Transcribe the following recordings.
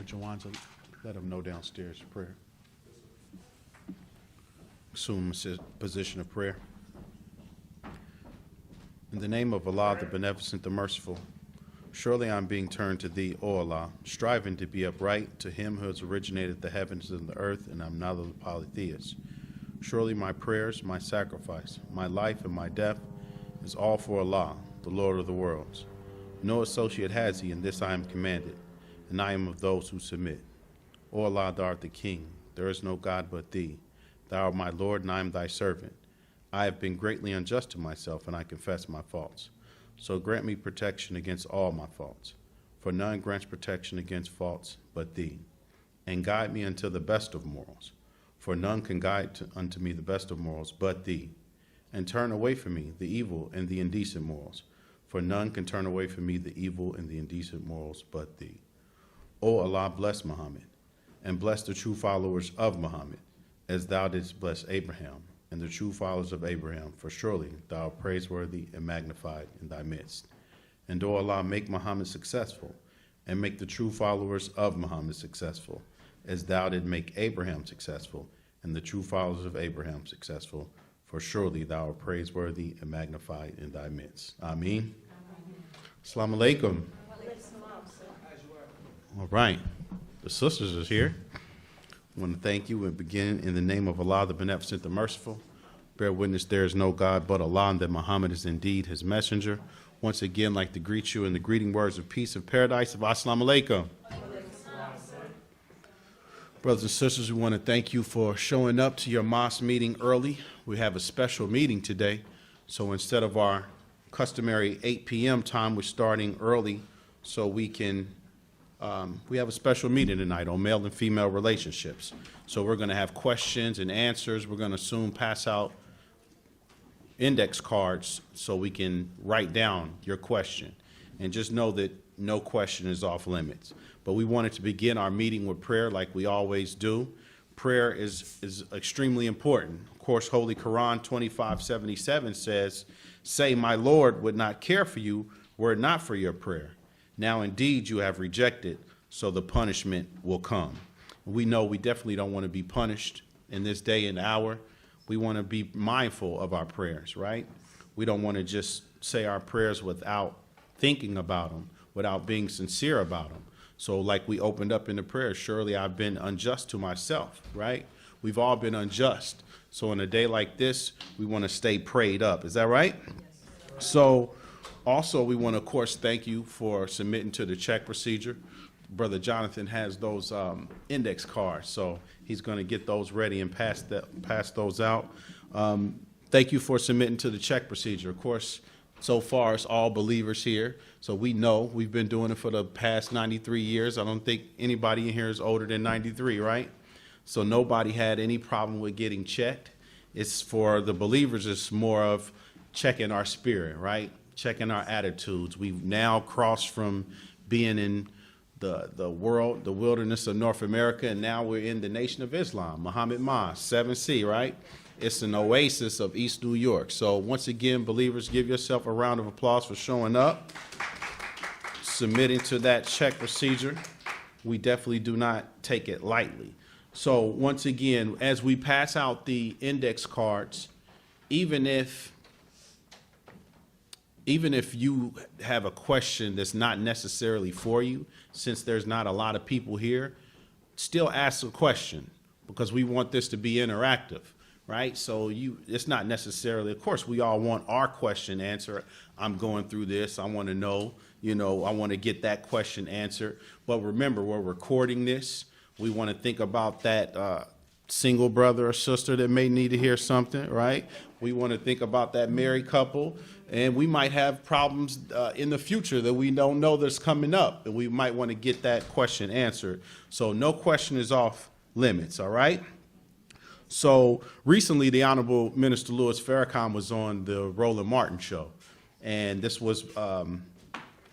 Jawanza, let him know downstairs prayer. Assume a position of prayer. In the name of Allah, the Beneficent, the Merciful, surely I am being turned to Thee, O Allah, striving to be upright to Him who has originated the heavens and the earth, and I am not of the polytheists. Surely my prayers, my sacrifice, my life, and my death is all for Allah, the Lord of the worlds. No associate has He, in this I am commanded, and I am of those who submit. O Allah, Thou art the King. There is no God but Thee. Thou art my Lord, and I am Thy servant. I have been greatly unjust to myself, and I confess my faults. So grant me protection against all my faults, for none grants protection against faults but Thee. And guide me unto the best of morals, for none can guide unto me the best of morals but Thee. And turn away from me the evil and the indecent morals, for none can turn away from me the evil and the indecent morals but Thee. O Allah, bless Muhammad, and bless the true followers of Muhammad, as Thou didst bless Abraham and the true followers of Abraham, for surely Thou art praiseworthy and magnified in Thy midst. And O Allah, make Muhammad successful, and make the true followers of Muhammad successful, as Thou did make Abraham successful, and the true followers of Abraham successful, for surely Thou art praiseworthy and magnified in Thy midst. Ameen. Assalamu alaikum. All right, the sisters is here. I want to thank you and begin in the name of Allah, the Beneficent, the Merciful. Bear witness there is no God but Allah, and that Muhammad is indeed His messenger. Once again, I'd like to greet you in the greeting words of peace and paradise of Assalamu alaikum. Brothers and sisters, we want to thank you for showing up to your mosque meeting early. We have a special meeting today, so instead of our customary 8 p.m. time, we're starting early so we can we have a special meeting tonight on male and female relationships. So we're going to have questions and answers. We're going to soon pass out index cards so we can write down your question. And just know that no question is off limits. But we wanted to begin our meeting with prayer like we always do. Prayer is extremely important. Of course, Holy Quran 25:77 says, "Say, my Lord would not care for you were it not for your prayer. Now indeed you have rejected, so the punishment will come." We know we definitely don't want to be punished in this day and hour. We want to be mindful of our prayers, right? We don't want to just say our prayers without thinking about them, without being sincere about them. So like we opened up in the prayer, surely I've been unjust to myself, right? We've all been unjust. So in a day like this, we want to stay prayed up. Is that right? Yes. So also, we want to, of course, thank you for submitting to the check procedure. Brother Jonathan has those index cards, so he's going to get those ready and pass those out. Thank you for submitting to the check procedure. Of course, so far, it's all believers here, so we know we've been doing it for the past 93 years. I don't think anybody in here is older than 93, right? So nobody had any problem with getting checked. It's for the believers, it's more of checking our spirit, right? Checking our attitudes. We've now crossed from being in the world, the wilderness of North America, and now we're in the Nation of Islam, Muhammad Mosque, 7C, right? It's an oasis of East New York. So once again, believers, give yourself a round of applause for showing up, submitting to that check procedure. We definitely do not take it lightly. So once again, as we pass out the index cards, even if you have a question that's not necessarily for you, since there's not a lot of people here, still ask a question because we want this to be interactive, right? So it's not necessarily, of course, we all want our question answered. I'm going through this. I want to know, I want to get that question answered. But remember, we're recording this. We want to think about that single brother or sister that may need to hear something, right? We want to think about that married couple, and we might have problems in the future that we don't know that's coming up, and we might want to get that question answered. So no question is off limits, all right? So recently, the Honorable Minister Louis Farrakhan was on the Roland Martin show, and this was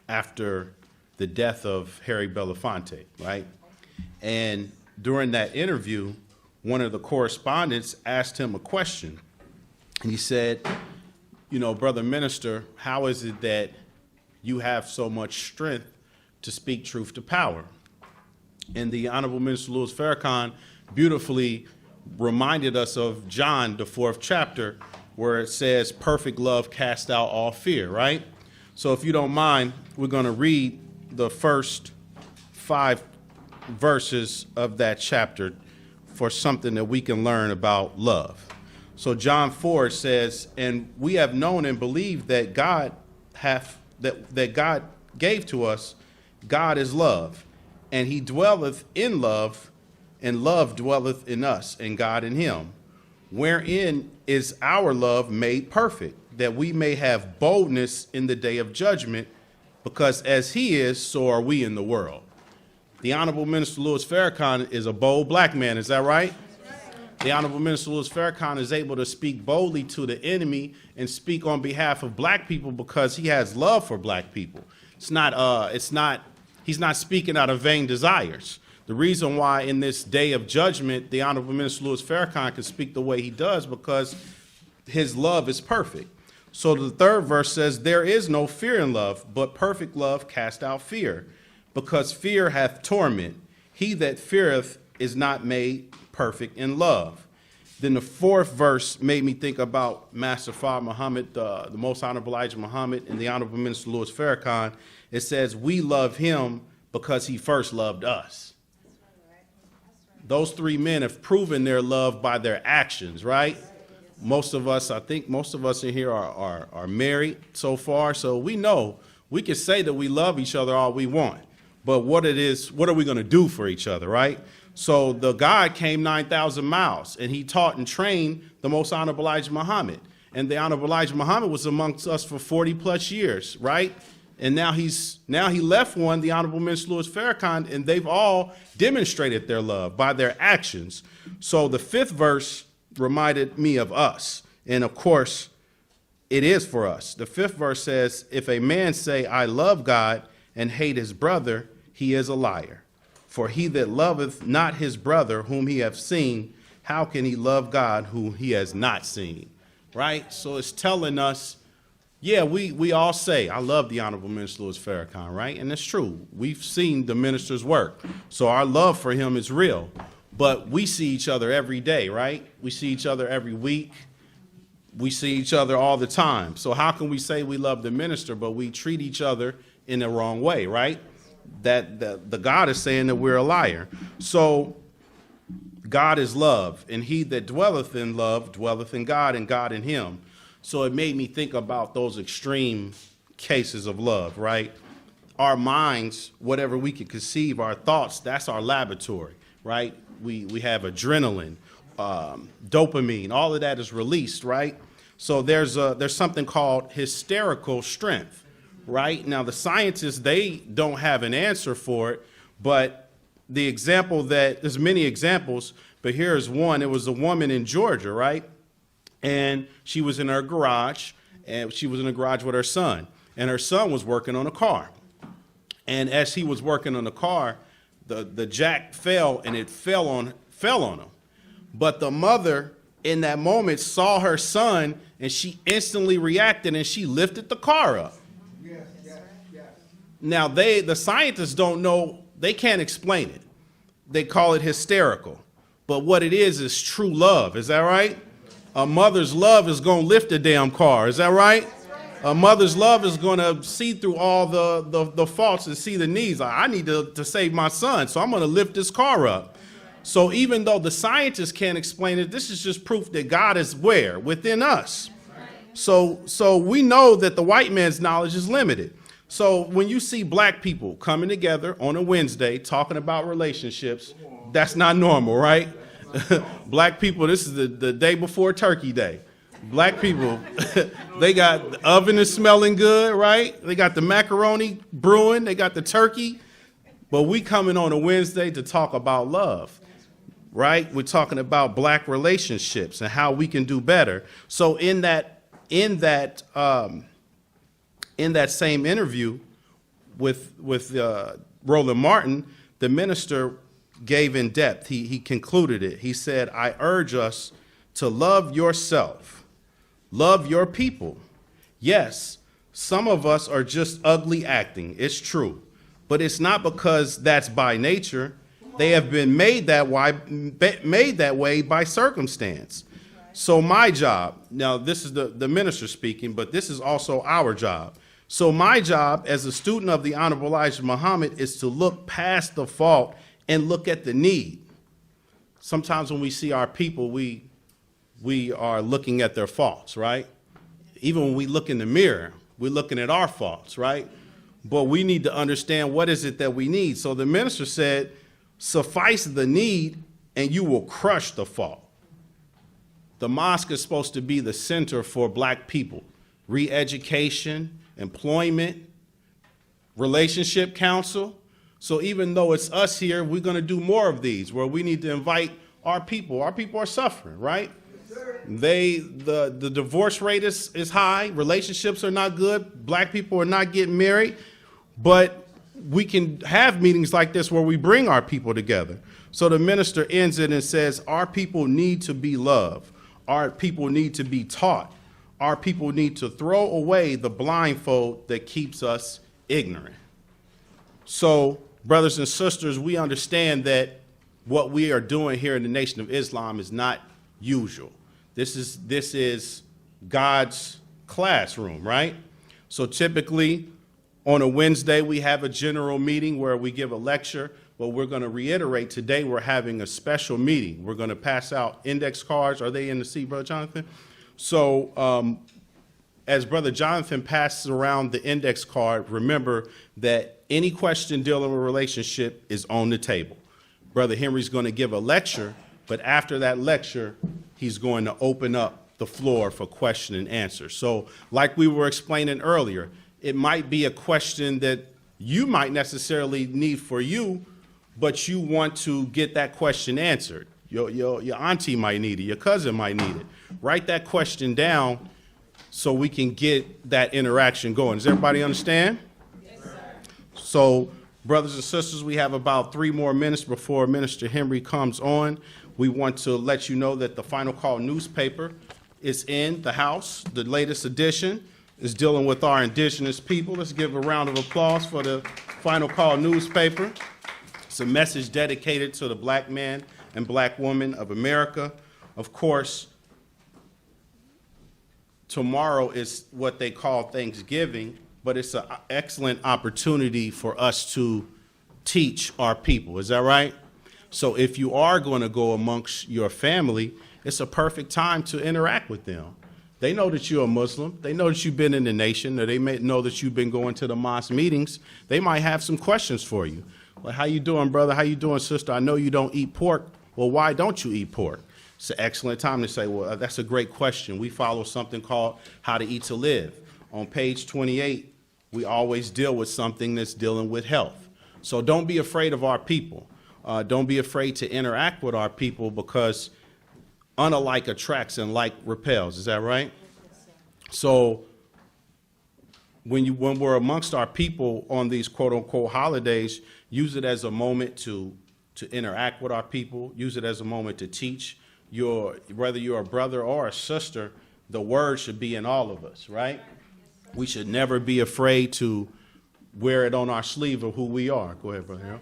after the death of Harry Belafonte, right? And during that interview, one of the correspondents asked him a question. And he said, Brother Minister, how is it that you have so much strength to speak truth to power? And the Honorable Minister Louis Farrakhan beautifully reminded us of John, the 4th chapter, where it says, perfect love casts out all fear, right? So if you don't mind, we're going to read the first 5 verses of that chapter for something that we can learn about love. So John 4 says, and we have known and believed that God that God gave to us. God is love, and he dwelleth in love, and love dwelleth in us, and God in him. Wherein is our love made perfect, that we may have boldness in the day of judgment, because as he is, so are we in the world. The Honorable Minister Louis Farrakhan is a bold black man, is that right? The Honorable Minister Louis Farrakhan is able to speak boldly to the enemy and speak on behalf of black people because he has love for black people. He's not speaking out of vain desires. The reason why in this day of judgment, the Honorable Minister Louis Farrakhan can speak the way he does because his love is perfect. So the 3rd verse says, there is no fear in love, but perfect love cast out fear, because fear hath torment. He that feareth is not made perfect in love. Then the 4th verse made me think about Master Fard Muhammad, the Most Honorable Elijah Muhammad, and the Honorable Minister Louis Farrakhan. It says, we love him because he first loved us. Those 3 men have proven their love by their actions, right? I think most of us in here are married so far, so we know we can say that we love each other all we want, but what are we going to do for each other, right? So the God came 9,000 miles, and he taught and trained the Most Honorable Elijah Muhammad. And the Honorable Elijah Muhammad was amongst us for 40 plus years, right? And now he left one, the Honorable Minister Louis Farrakhan, and they've all demonstrated their love by their actions. So the 5th verse reminded me of us. And of course, it is for us. The 5th verse says, if a man say, I love God and hate his brother, he is a liar. For he that loveth not his brother whom he hath seen, how can he love God whom he has not seen? Right? So it's telling us, yeah, we all say, I love the Honorable Minister Louis Farrakhan, right? And it's true. We've seen the minister's work. So our love for him is real. But we see each other every day, right? We see each other every week. We see each other all the time. So how can we say we love the minister, but we treat each other in the wrong way, right? That the God is saying that we're a liar. So God is love, and he that dwelleth in love dwelleth in God, and God in him. So it made me think about those extreme cases of love, right? Our minds, whatever we can conceive, our thoughts, that's our laboratory, right? We have adrenaline, dopamine, all of that is released, right? So there's something called hysterical strength, right? Now the scientists, they don't have an answer for it, but the example there's many examples, but here's one. It was a woman in Georgia, right? And she was in her garage, and she was in the garage with her son, and her son was working on a car. And as he was working on the car, the jack fell, and it fell on him. But the mother in that moment saw her son, and she instantly reacted, and she lifted the car up. Yes. Now the scientists don't know, they can't explain it. They call it hysterical. But what it is true love. Is that right? A mother's love is going to lift a damn car. Is that right? A mother's love is going to see through all the faults and see the needs. I need to save my son, so I'm going to lift this car up. So even though the scientists can't explain it, this is just proof that God is where? Within us. So we know that the white man's knowledge is limited. So when you see black people coming together on a Wednesday talking about relationships, that's not normal, right? Black people, this is the day before Turkey Day. Black people, they got the oven is smelling good, right? They got the macaroni brewing, they got the turkey. But we coming on a Wednesday to talk about love, right? We're talking about black relationships and how we can do better. So in that same interview with Roland Martin, the minister gave in depth. He concluded it. He said, I urge us to love yourself, love your people. Yes, some of us are just ugly acting. It's true. But it's not because that's by nature. They have been made that way by circumstance. So my job, now this is the minister speaking, but this is also our job. So my job as a student of the Honorable Elijah Muhammad is to look past the fault and look at the need. Sometimes when we see our people, we are looking at their faults, right? Even when we look in the mirror, we're looking at our faults, right? But we need to understand what is it that we need. So the minister said, suffice the need and you will crush the fault. The mosque is supposed to be the center for black people. Re-education, employment, relationship counsel. So even though it's us here, we're going to do more of these where we need to invite our people. Our people are suffering, right? The divorce rate is high. Relationships are not good. Black people are not getting married. But we can have meetings like this where we bring our people together. So the minister ends it and says, our people need to be loved. Our people need to be taught. Our people need to throw away the blindfold that keeps us ignorant. So, brothers and sisters, we understand that what we are doing here in the Nation of Islam is not usual. This is God's classroom, right? So typically on a Wednesday, we have a general meeting where we give a lecture. But we're going to reiterate today we're having a special meeting. We're going to pass out index cards. Are they in the seat, Brother Jonathan? So as Brother Jonathan passes around the index card, remember that any question dealing with a relationship is on the table. Brother Henry's going to give a lecture, but after that lecture, he's going to open up the floor for question and answer. So like we were explaining earlier, it might be a question that you might necessarily need for you, but you want to get that question answered. Your auntie might need it, your cousin might need it. Write that question down so we can get that interaction going. Does everybody understand? Yes, sir. So, brothers and sisters, we have about 3 more minutes before Minister Henry comes on. We want to let you know that the Final Call newspaper is in the house. The latest edition is dealing with our indigenous people. Let's give a round of applause for the Final Call newspaper. It's a message dedicated to the black man and black woman of America. Of course, tomorrow is what they call Thanksgiving, but it's an excellent opportunity for us to teach our people. Is that right? So if you are going to go amongst your family, it's a perfect time to interact with them. They know that you're a Muslim. They know that you've been in the nation, or they may know that you've been going to the mosque meetings. They might have some questions for you. Well, how you doing, brother? How you doing, sister? I know you don't eat pork. Well, why don't you eat pork? It's an excellent time to say, well, that's a great question. We follow something called How to Eat to Live. On page 28, we always deal with something that's dealing with health. So don't be afraid of our people. Don't be afraid to interact with our people, because unalike attracts and like repels. Is that right? So when we're amongst our people on these quote unquote holidays, use it as a moment to interact with our people. Use it as a moment to teach. Whether you're a brother or a sister, the word should be in all of us, right? We should never be afraid to wear it on our sleeve of who we are. Go ahead, brother.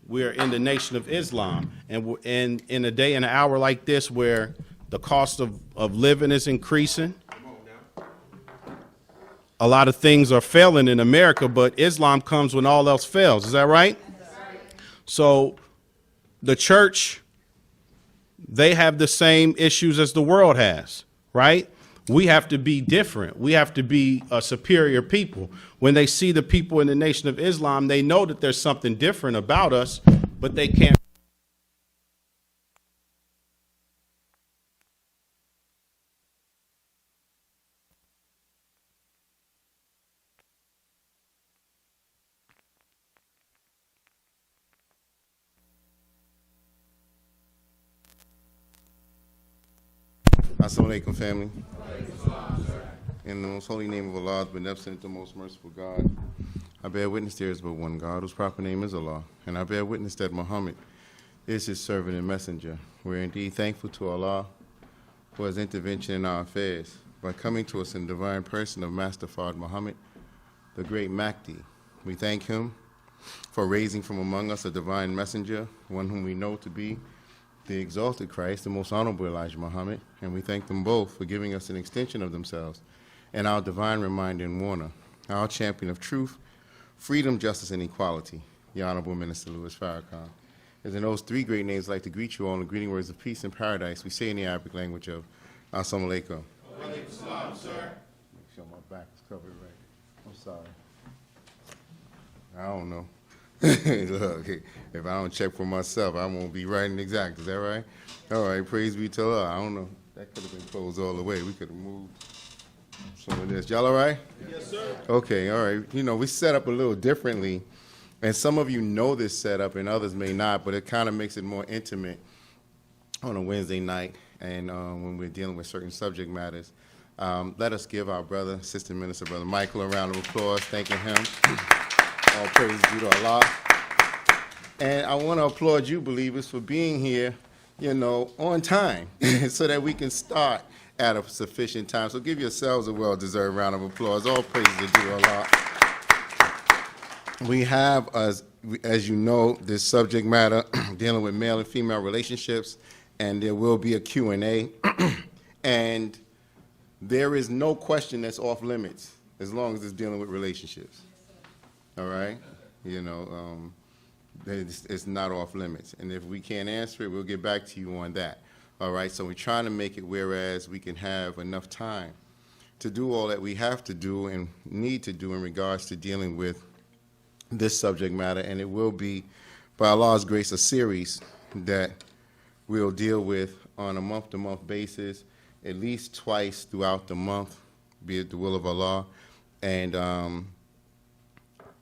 We're in the Nation of Islam, and in a day and an hour like this where the cost of living is increasing, a lot of things are failing in America, but Islam comes when all else fails. Is that right? So the church, they have the same issues as the world has, right? We have to be different. We have to be a superior people. When they see the people in the Nation of Islam, they know that there's something different about us, but they can't. Assalamu alaikum, family. In the most holy name of Allah, the beneficent, the most merciful God, I bear witness there is but one God, whose proper name is Allah, and I bear witness that Muhammad is his servant and messenger. We're indeed thankful to Allah for his intervention in our affairs by coming to us in the divine person of Master Fard Muhammad, the great Mahdi. We thank him for raising from among us a divine messenger, one whom we know to be the exalted Christ, the most honorable Elijah Muhammad, and we thank them both for giving us an extension of themselves and our divine reminder and warner, our champion of truth, freedom, justice, and equality, the Honorable Minister Louis Farrakhan. As in those three great names, I'd like to greet you all in the greeting words of peace and paradise. We say in the Arabic language of Assalamu alaikum. Wa alaikum salam, sir. Make sure my back is covered right. I'm sorry. I don't know. Look, if I don't check for myself, I won't be right and exact. Is that right? All right, praise be to Allah. I don't know. That could have been closed all the way. We could have moved some of this. Y'all all right? Yes, sir. Okay, all right. You know, we set up a little differently, and some of you know this setup and others may not, but it kind of makes it more intimate on a Wednesday night and when we're dealing with certain subject matters. Let us give our brother, Assistant Minister, Brother Michael, a round of applause, thanking him. All praise due to Allah. And I want to applaud you, believers, for being here, you know, on time so that we can start at a sufficient time. So give yourselves a well-deserved round of applause. All praises are due to Allah. We have, as you know, this subject matter dealing with male and female relationships, and there will be a Q&A. And there is no question that's off limits as long as it's dealing with relationships. All right? You know, it's not off limits. And if we can't answer it, we'll get back to you on that. All right? So we're trying to make it whereas we can have enough time to do all that we have to do and need to do in regards to dealing with this subject matter. And it will be, by Allah's grace, a series that we'll deal with on a month-to-month basis, at least twice throughout the month, be it the will of Allah, and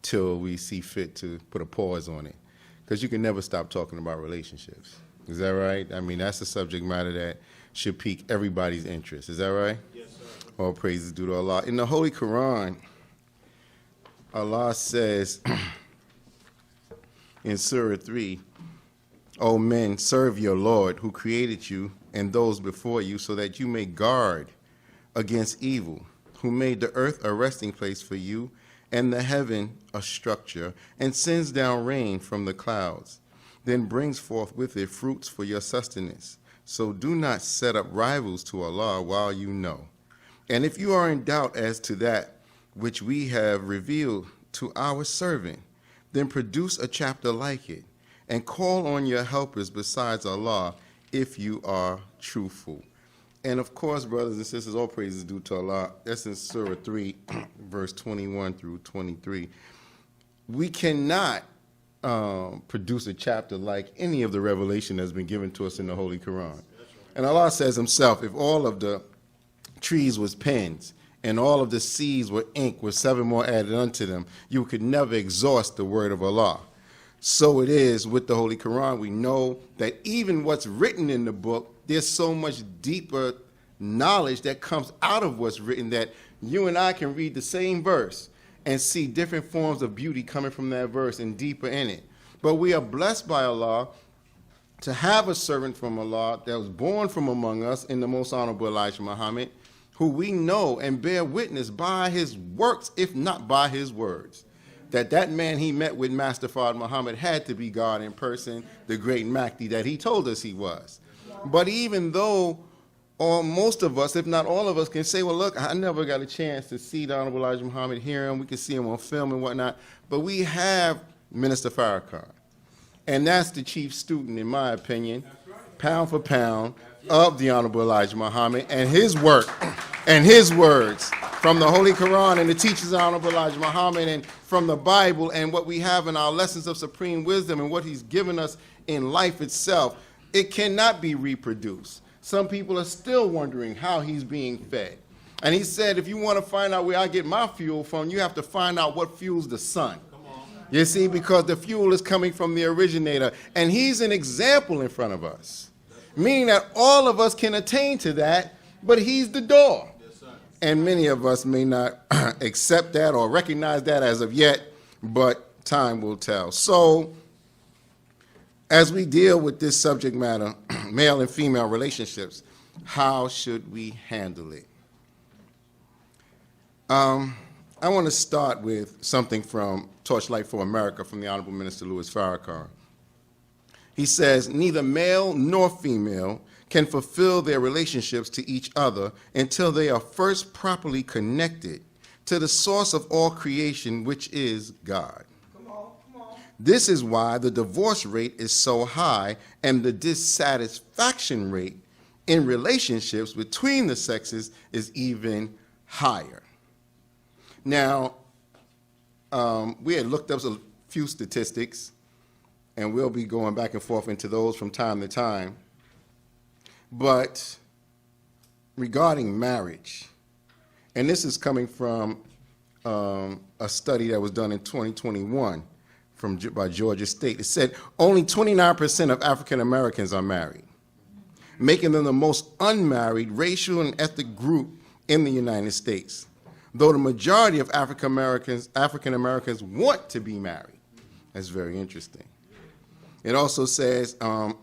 till we see fit to put a pause on it. Because you can never stop talking about relationships. Is that right? I mean, that's a subject matter that should pique everybody's interest. Is that right? Yes, sir. All praises due to Allah. In the Holy Quran, Allah says in Surah 3, O men, serve your Lord who created you and those before you so that you may guard against evil, who made the earth a resting place for you and the heaven a structure, and sends down rain from the clouds, then brings forth with it fruits for your sustenance. So do not set up rivals to Allah while you know. And if you are in doubt as to that which we have revealed to our servant, then produce a chapter like it, and call on your helpers besides Allah if you are truthful. And of course, brothers and sisters, all praises due to Allah. That's in Surah 3, verse 21 through 23. We cannot produce a chapter like any of the revelation that's been given to us in the Holy Quran. And Allah says himself, if all of the trees was pens and all of the seas were ink with 7 more added unto them, you could never exhaust the word of Allah. So it is with the Holy Quran. We know that even what's written in the book, there's so much deeper knowledge that comes out of what's written that you and I can read the same verse and see different forms of beauty coming from that verse and deeper in it. But we are blessed by Allah to have a servant from Allah that was born from among us in the most honorable Elijah Muhammad, who we know and bear witness by his works, if not by his words, that man he met with Master Fard Muhammad had to be God in person, the great Mahdi that he told us he was. But even though most of us, if not all of us, can say, well, look, I never got a chance to see the Honorable Elijah Muhammad, hear him, we can see him on film and whatnot, but we have Minister Farrakhan. And that's the chief student, in my opinion, pound for pound, of the Honorable Elijah Muhammad and his work and his words from the Holy Quran and the teachings of Honorable Elijah Muhammad and from the Bible and what we have in our lessons of supreme wisdom and what he's given us in life itself. It cannot be reproduced. Some people are still wondering how he's being fed. And he said, if you want to find out where I get my fuel from, you have to find out what fuels the sun. You see, because the fuel is coming from the originator. And he's an example in front of us, meaning that all of us can attain to that, but he's the door. And many of us may not accept that or recognize that as of yet, but time will tell. So, as we deal with this subject matter, male and female relationships, how should we handle it? I want to start with something from Torchlight for America from the Honorable Minister Louis Farrakhan. He says, neither male nor female can fulfill their relationships to each other until they are first properly connected to the source of all creation, which is God. This is why the divorce rate is so high and the dissatisfaction rate in relationships between the sexes is even higher. Now, we had looked up a few statistics, and we'll be going back and forth into those from time to time. But regarding marriage, and this is coming from a study that was done in 2021 by Georgia State. It said only 29% of African Americans are married, making them the most unmarried racial and ethnic group in the United States, though the majority of African Americans want to be married. That's very interesting. It also says, from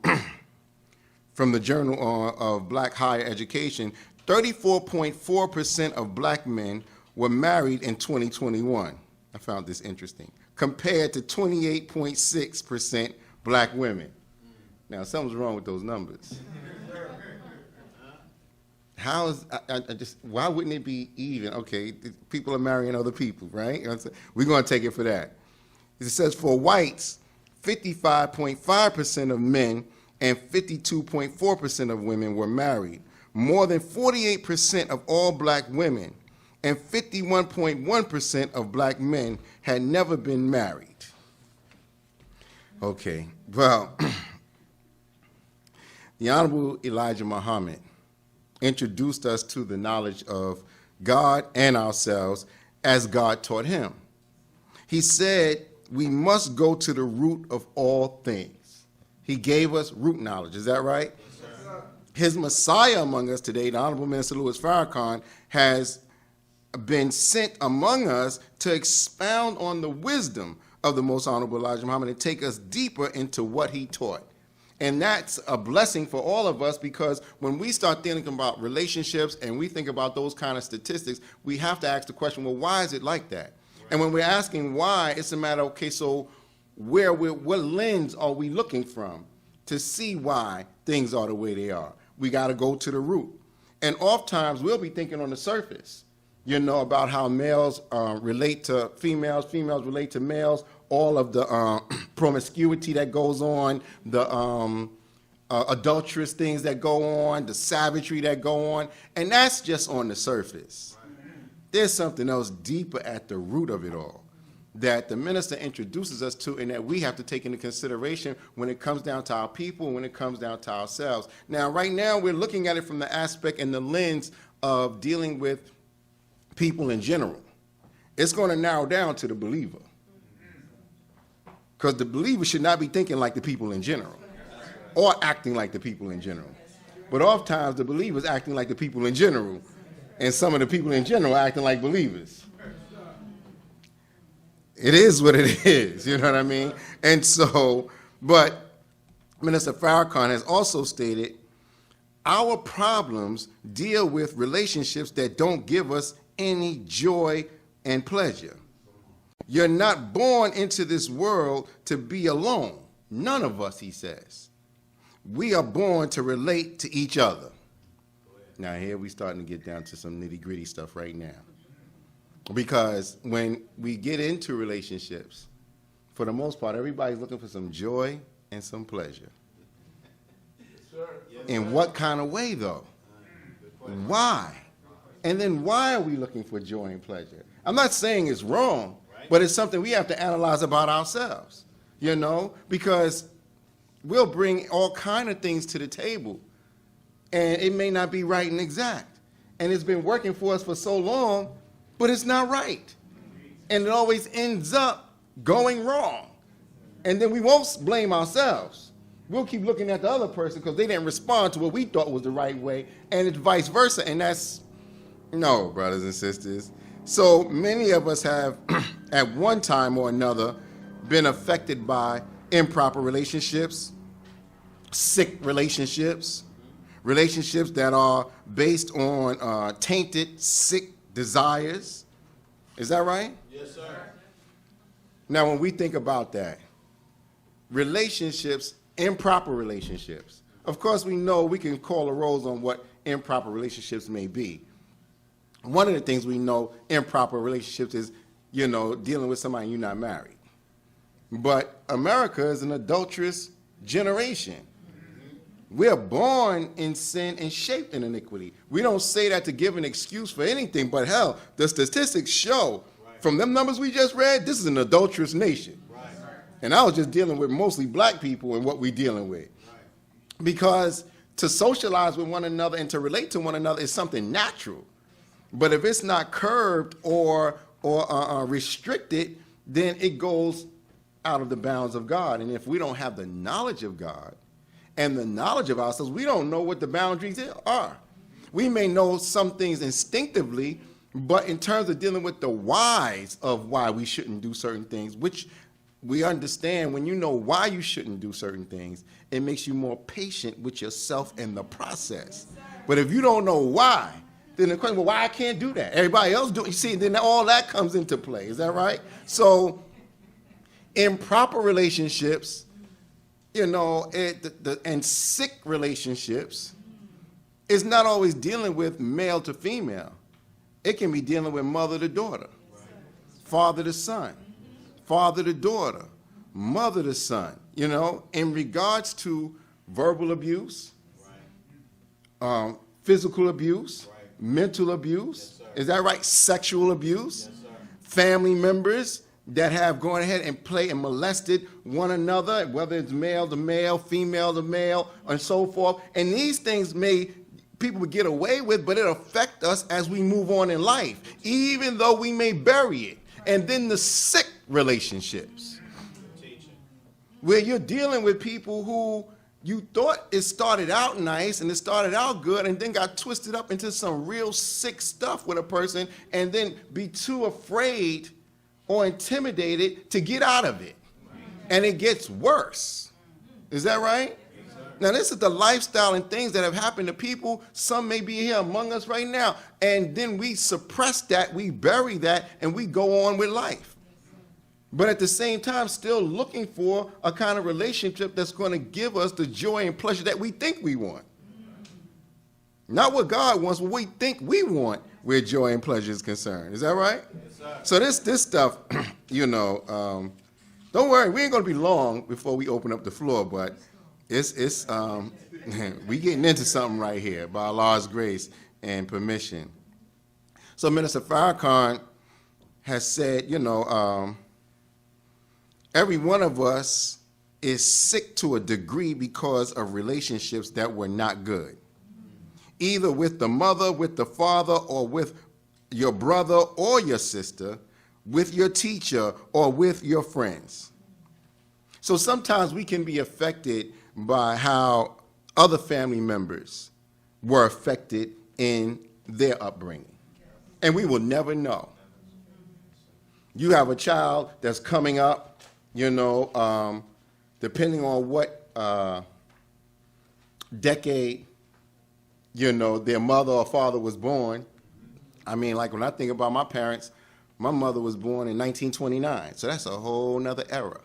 the Journal of Black Higher Education, 34.4% of black men were married in 2021. I found this interesting, compared to 28.6% black women. Now, something's wrong with those numbers. How is, why wouldn't it be even? Okay, people are marrying other people, right? We're going to take it for that. It says for whites, 55.5% of men and 52.4% of women were married. More than 48% of all black women and 51.1% of black men had never been married. Okay, well, the Honorable Elijah Muhammad introduced us to the knowledge of God and ourselves as God taught him. He said, we must go to the root of all things. He gave us root knowledge. Is that right? Yes, sir. His Messiah among us today, the Honorable Minister Louis Farrakhan, has been sent among us to expound on the wisdom of the Most Honorable Elijah Muhammad and take us deeper into what he taught. And that's a blessing for all of us, because when we start thinking about relationships and we think about those kind of statistics, we have to ask the question, well, why is it like that? And when we're asking why, it's a matter of, okay, so what lens are we looking from to see why things are the way they are? We got to go to the root. And oftentimes we'll be thinking on the surface, you know, about how males relate to females, females relate to males, all of the promiscuity that goes on, the adulterous things that go on, the savagery that go on, and that's just on the surface. There's something else deeper at the root of it all that the minister introduces us to and that we have to take into consideration when it comes down to our people, when it comes down to ourselves. Now, right now, we're looking at it from the aspect and the lens of dealing with people in general. It's going to narrow down to the believer, because the believer should not be thinking like the people in general or acting like the people in general. But oftentimes, the believers acting like the people in general, and some of the people in general acting like believers. It is what it is, you know what I mean? And so, but Minister Farrakhan has also stated, our problems deal with relationships that don't give us any joy and pleasure. You're not born into this world to be alone. None of us, he says. We are born to relate to each other. Now, here we're starting to get down to some nitty-gritty stuff right now. Because when we get into relationships, for the most part, everybody's looking for some joy and some pleasure. Yes, sir. Yes, in what kind of way, though? Why? And then why are we looking for joy and pleasure? I'm not saying it's wrong, but it's something we have to analyze about ourselves, you know, because we'll bring all kind of things to the table, and it may not be right and exact. And it's been working for us for so long, but it's not right. And it always ends up going wrong. And then we won't blame ourselves. We'll keep looking at the other person because they didn't respond to what we thought was the right way, and it's vice versa. And that's, no, brothers and sisters. So many of us have, at one time or another, been affected by improper relationships, sick relationships, relationships that are based on tainted, sick desires. Is that right? Yes, sir. Now, when we think about that, relationships, improper relationships, of course we know we can call a rose on what improper relationships may be. One of the things we know improper relationships is, dealing with somebody you're not married. But America is an adulterous generation. We're born in sin and shaped in iniquity. We don't say that to give an excuse for anything, but hell, the statistics show from them numbers we just read, this is an adulterous nation. And I was just dealing with mostly black people and what we're dealing with. Because to socialize with one another and to relate to one another is something natural. But if it's not curbed or restricted, then it goes out of the bounds of God. And if we don't have the knowledge of God and the knowledge of ourselves, we don't know what the boundaries are. We may know some things instinctively, but in terms of dealing with the whys of why we shouldn't do certain things, which we understand, when you know why you shouldn't do certain things, it makes you more patient with yourself in the process. But if you don't know why, then the question, well, why I can't do that? Everybody else do it. You see, then all that comes into play. Is that right? So improper relationships, and sick relationships is not always dealing with male to female. It can be dealing with mother to daughter, father to son, father to daughter, mother to son, in regards to verbal abuse, physical abuse, mental abuse, is that right? Sexual abuse, family members that have gone ahead and played and molested one another, whether it's male to male, female to male, and so forth. And these things people would get away with, but it affect us as we move on in life, even though we may bury it. And then the sick relationships, where you're dealing with people who you thought it started out nice and it started out good and then got twisted up into some real sick stuff with a person and then be too afraid or intimidated to get out of it. And it gets worse. Is that right? Now, this is the lifestyle and things that have happened to people. Some may be here among us right now. And then we suppress that, we bury that, and we go on with life. But at the same time, still looking for a kind of relationship that's going to give us the joy and pleasure that we think we want. Not what God wants, what we think we want where joy and pleasure is concerned. Is that right? Yes, sir. So this stuff, don't worry, we ain't going to be long before we open up the floor, but it's we getting into something right here by Allah's grace and permission. So Minister Farrakhan has said, every one of us is sick to a degree because of relationships that were not good, either with the mother, with the father, or with your brother or your sister, with your teacher, or with your friends. So sometimes we can be affected by how other family members were affected in their upbringing. And we will never know. You have a child that's coming up, depending on what decade, their mother or father was born. I mean, like when I think about my parents, my mother was born in 1929, so that's a whole nother era.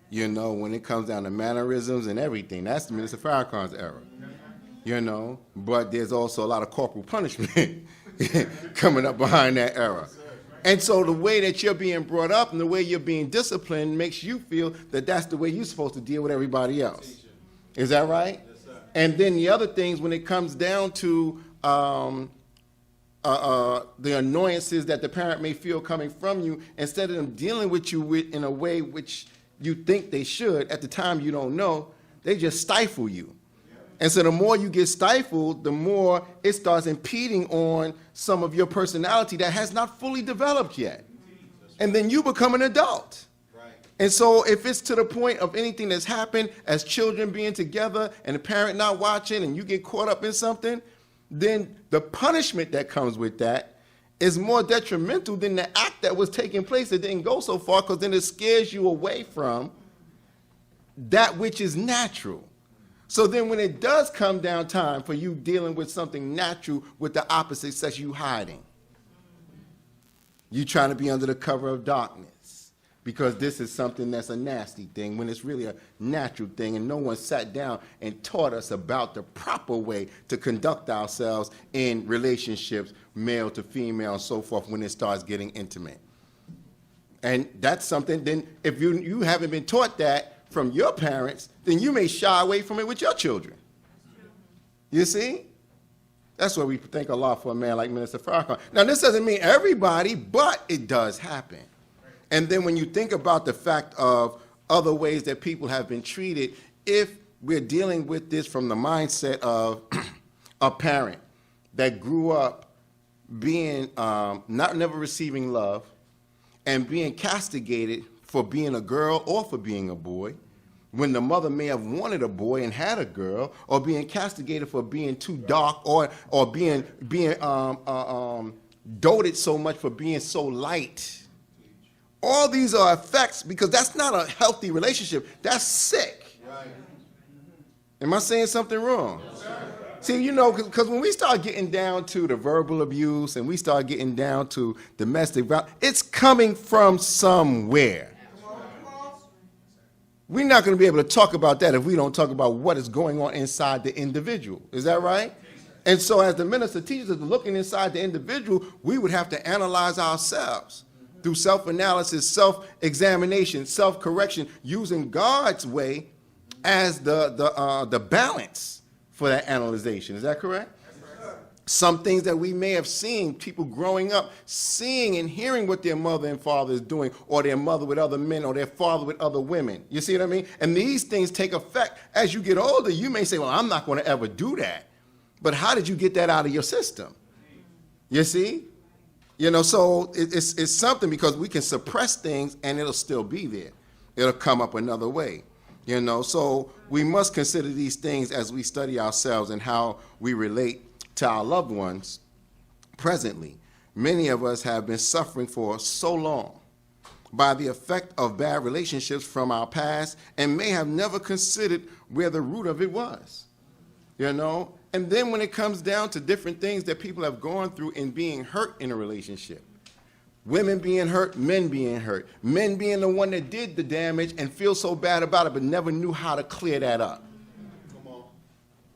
When it comes down to mannerisms and everything, that's the Minister Farrakhan's era. But there's also a lot of corporal punishment coming up behind that era. And so the way that you're being brought up and the way you're being disciplined makes you feel that that's the way you're supposed to deal with everybody else. Is that right? Yes, sir. And then the other things, when it comes down to the annoyances that the parent may feel coming from you, instead of them dealing with you in a way which you think they should, at the time you don't know, they just stifle you. And so the more you get stifled, the more it starts impeding on some of your personality that has not fully developed yet. And then you become an adult. And so if it's to the point of anything that's happened as children being together and the parent not watching and you get caught up in something, then the punishment that comes with that is more detrimental than the act that was taking place that didn't go so far, because then it scares you away from that which is natural. So then when it does come down time for you dealing with something natural with the opposite sex, you hiding. You trying to be under the cover of darkness because this is something that's a nasty thing when it's really a natural thing, and no one sat down and taught us about the proper way to conduct ourselves in relationships, male to female and so forth, when it starts getting intimate. And that's something, then if you haven't been taught that from your parents, then you may shy away from it with your children. You see? That's why we thank Allah for a man like Minister Farrakhan. Now, this doesn't mean everybody, but it does happen. And then when you think about the fact of other ways that people have been treated, if we're dealing with this from the mindset of a parent that grew up being never receiving love and being castigated for being a girl or for being a boy, when the mother may have wanted a boy and had a girl, or being castigated for being too dark, or being doted so much for being so light. All these are effects, because that's not a healthy relationship. That's sick. Right. Am I saying something wrong? Yes, sir. See, you know, because when we start getting down to the verbal abuse and we start getting down to domestic violence, it's coming from somewhere. We're not going to be able to talk about that if we don't talk about what is going on inside the individual. Is that right? And so as the minister teaches us, looking inside the individual, we would have to analyze ourselves through self-analysis, self-examination, self-correction, using God's way as the balance for that analyzation. Is that correct? Some things that we may have seen, people growing up, seeing and hearing what their mother and father is doing, or their mother with other men, or their father with other women. You see what I mean? And these things take effect. As you get older, you may say, well, I'm not going to ever do that. But how did you get that out of your system? You see? You know, so it's something, because we can suppress things and it'll still be there. It'll come up another way. You know, so we must consider these things as we study ourselves and how we relate to our loved ones presently. Many of us have been suffering for so long by the effect of bad relationships from our past, and may have never considered where the root of it was. You know? And then when it comes down to different things that people have gone through in being hurt in a relationship, women being hurt, men being hurt, men being the one that did the damage and feel so bad about it but never knew how to clear that up. Come on.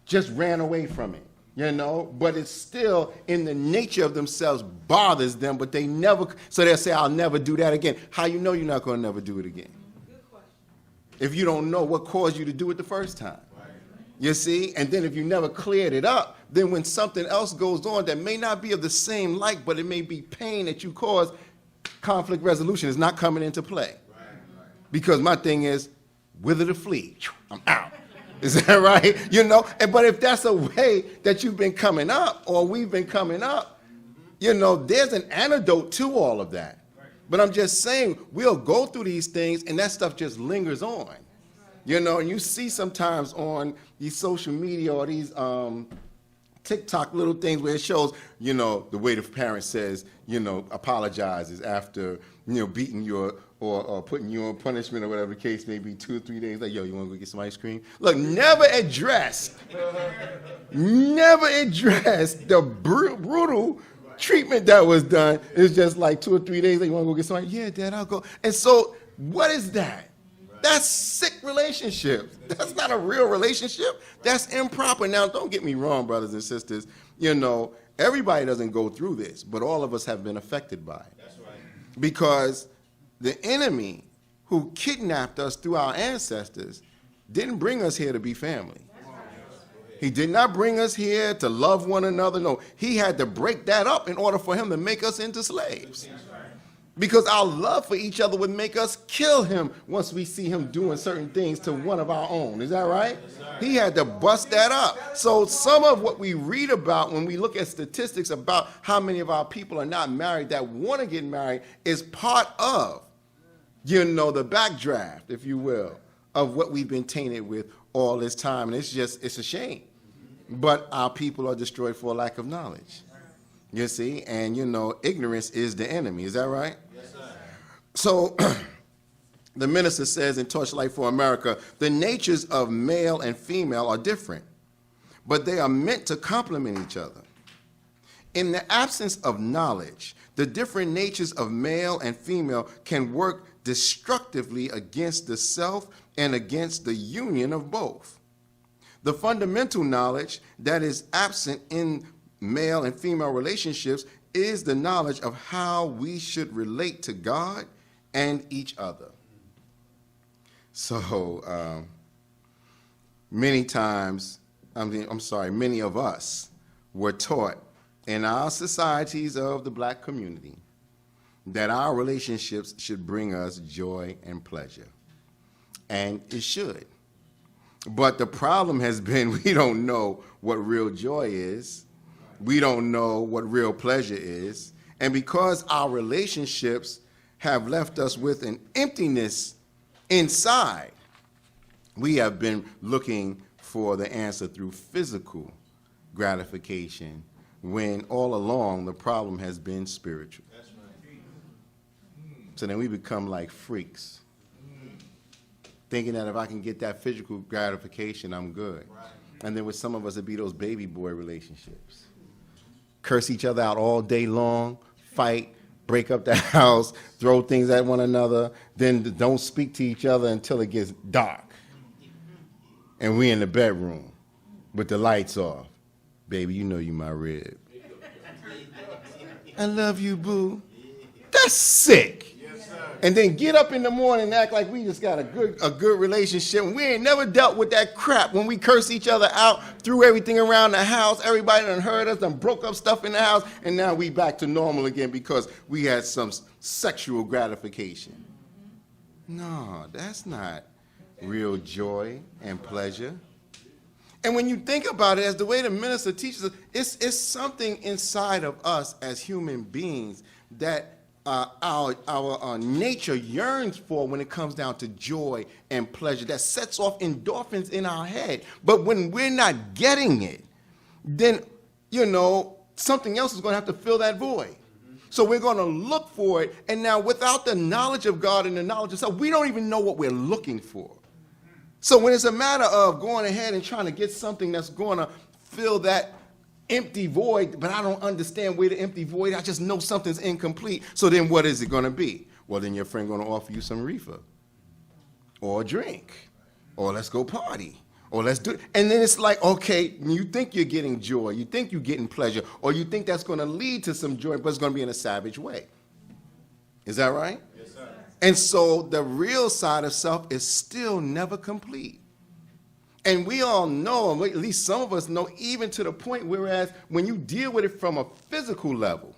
Just ran away from it, you know, but it's still in the nature of themselves, bothers them, but they never, so they'll say, I'll never do that again. How you know you're not going to never do it again? Good question. If you don't know what caused you to do it the first time. You see, and then if you never cleared it up, then when something else goes on that may not be of the same like, but it may be pain that you caused, conflict resolution is not coming into play. Right. Because my thing is, wither to flee, I'm out. Is that right? You know, but if that's a way that you've been coming up, or we've been coming up, you know, there's an antidote to all of that. Right. But I'm just saying, we'll go through these things and that stuff just lingers on. You know, and you see sometimes on these social media or these TikTok little things where it shows, you know, the way the parent says, you know, apologizes after, you know, beating you or putting you on punishment or whatever the case may be, 2 or 3 days. Like, yo, you want to go get some ice cream? Look, never addressed the brutal treatment that was done. It's just like 2 or 3 days later, you want to go get some ice cream? Yeah, Dad, I'll go. And so what is that? That's sick relationships. That's not a real relationship. That's improper. Now, don't get me wrong, brothers and sisters. You know, everybody doesn't go through this, but all of us have been affected by it. That's right. Because the enemy who kidnapped us through our ancestors didn't bring us here to be family. He did not bring us here to love one another. No, he had to break that up in order for him to make us into slaves. Because our love for each other would make us kill him once we see him doing certain things to one of our own. Is that right? He had to bust that up. So some of what we read about when we look at statistics about how many of our people are not married that want to get married is part of, you know, the backdraft, if you will, of what we've been tainted with all this time. And it's a shame. But our people are destroyed for a lack of knowledge. You see, and you know, ignorance is the enemy. Is that right? Yes, sir. So the minister says in Torchlight for America, the natures of male and female are different, but they are meant to complement each other. In the absence of knowledge, the different natures of male and female can work destructively against the self and against the union of both. The fundamental knowledge that is absent in male and female relationships is the knowledge of how we should relate to God and each other. So many of us were taught in our societies of the black community that our relationships should bring us joy and pleasure. And it should. But the problem has been we don't know what real joy is. We don't know what real pleasure is. And because our relationships have left us with an emptiness inside, we have been looking for the answer through physical gratification when all along the problem has been spiritual. That's right. So then we become like freaks, thinking that if I can get that physical gratification, I'm good. Right. And then with some of us, it'd be those baby boy relationships. Curse each other out all day long, fight, break up the house, throw things at one another, then don't speak to each other until it gets dark. And we in the bedroom with the lights off. Baby, you know you my rib. I love you, boo. That's sick. Yes, sir. And then get up in the morning and act like we just got a good relationship. And we ain't never dealt with that crap when we curse each other out, threw everything around the house, everybody done heard us, done broke up stuff in the house, and now we back to normal again because we had some sexual gratification. No, that's not real joy and pleasure. And when you think about it, as the way the minister teaches us, it's something inside of us as human beings that our nature yearns for when it comes down to joy and pleasure, that sets off endorphins in our head. But when we're not getting it, then, something else is going to have to fill that void. So we're going to look for it. And now without the knowledge of God and the knowledge of self, we don't even know what we're looking for. So when it's a matter of going ahead and trying to get something that's going to fill that empty void, but I don't understand where the empty void, I just know something's incomplete. So then what is it going to be? Well, then your friend going to offer you some reefer or a drink or let's go party or let's do it. And then it's like, okay, you think you're getting joy, you think you're getting pleasure, or you think that's going to lead to some joy, but it's going to be in a savage way. Is that right? Yes, sir. And so the real side of self is still never complete. And we all know, or at least some of us know, even to the point whereas when you deal with it from a physical level,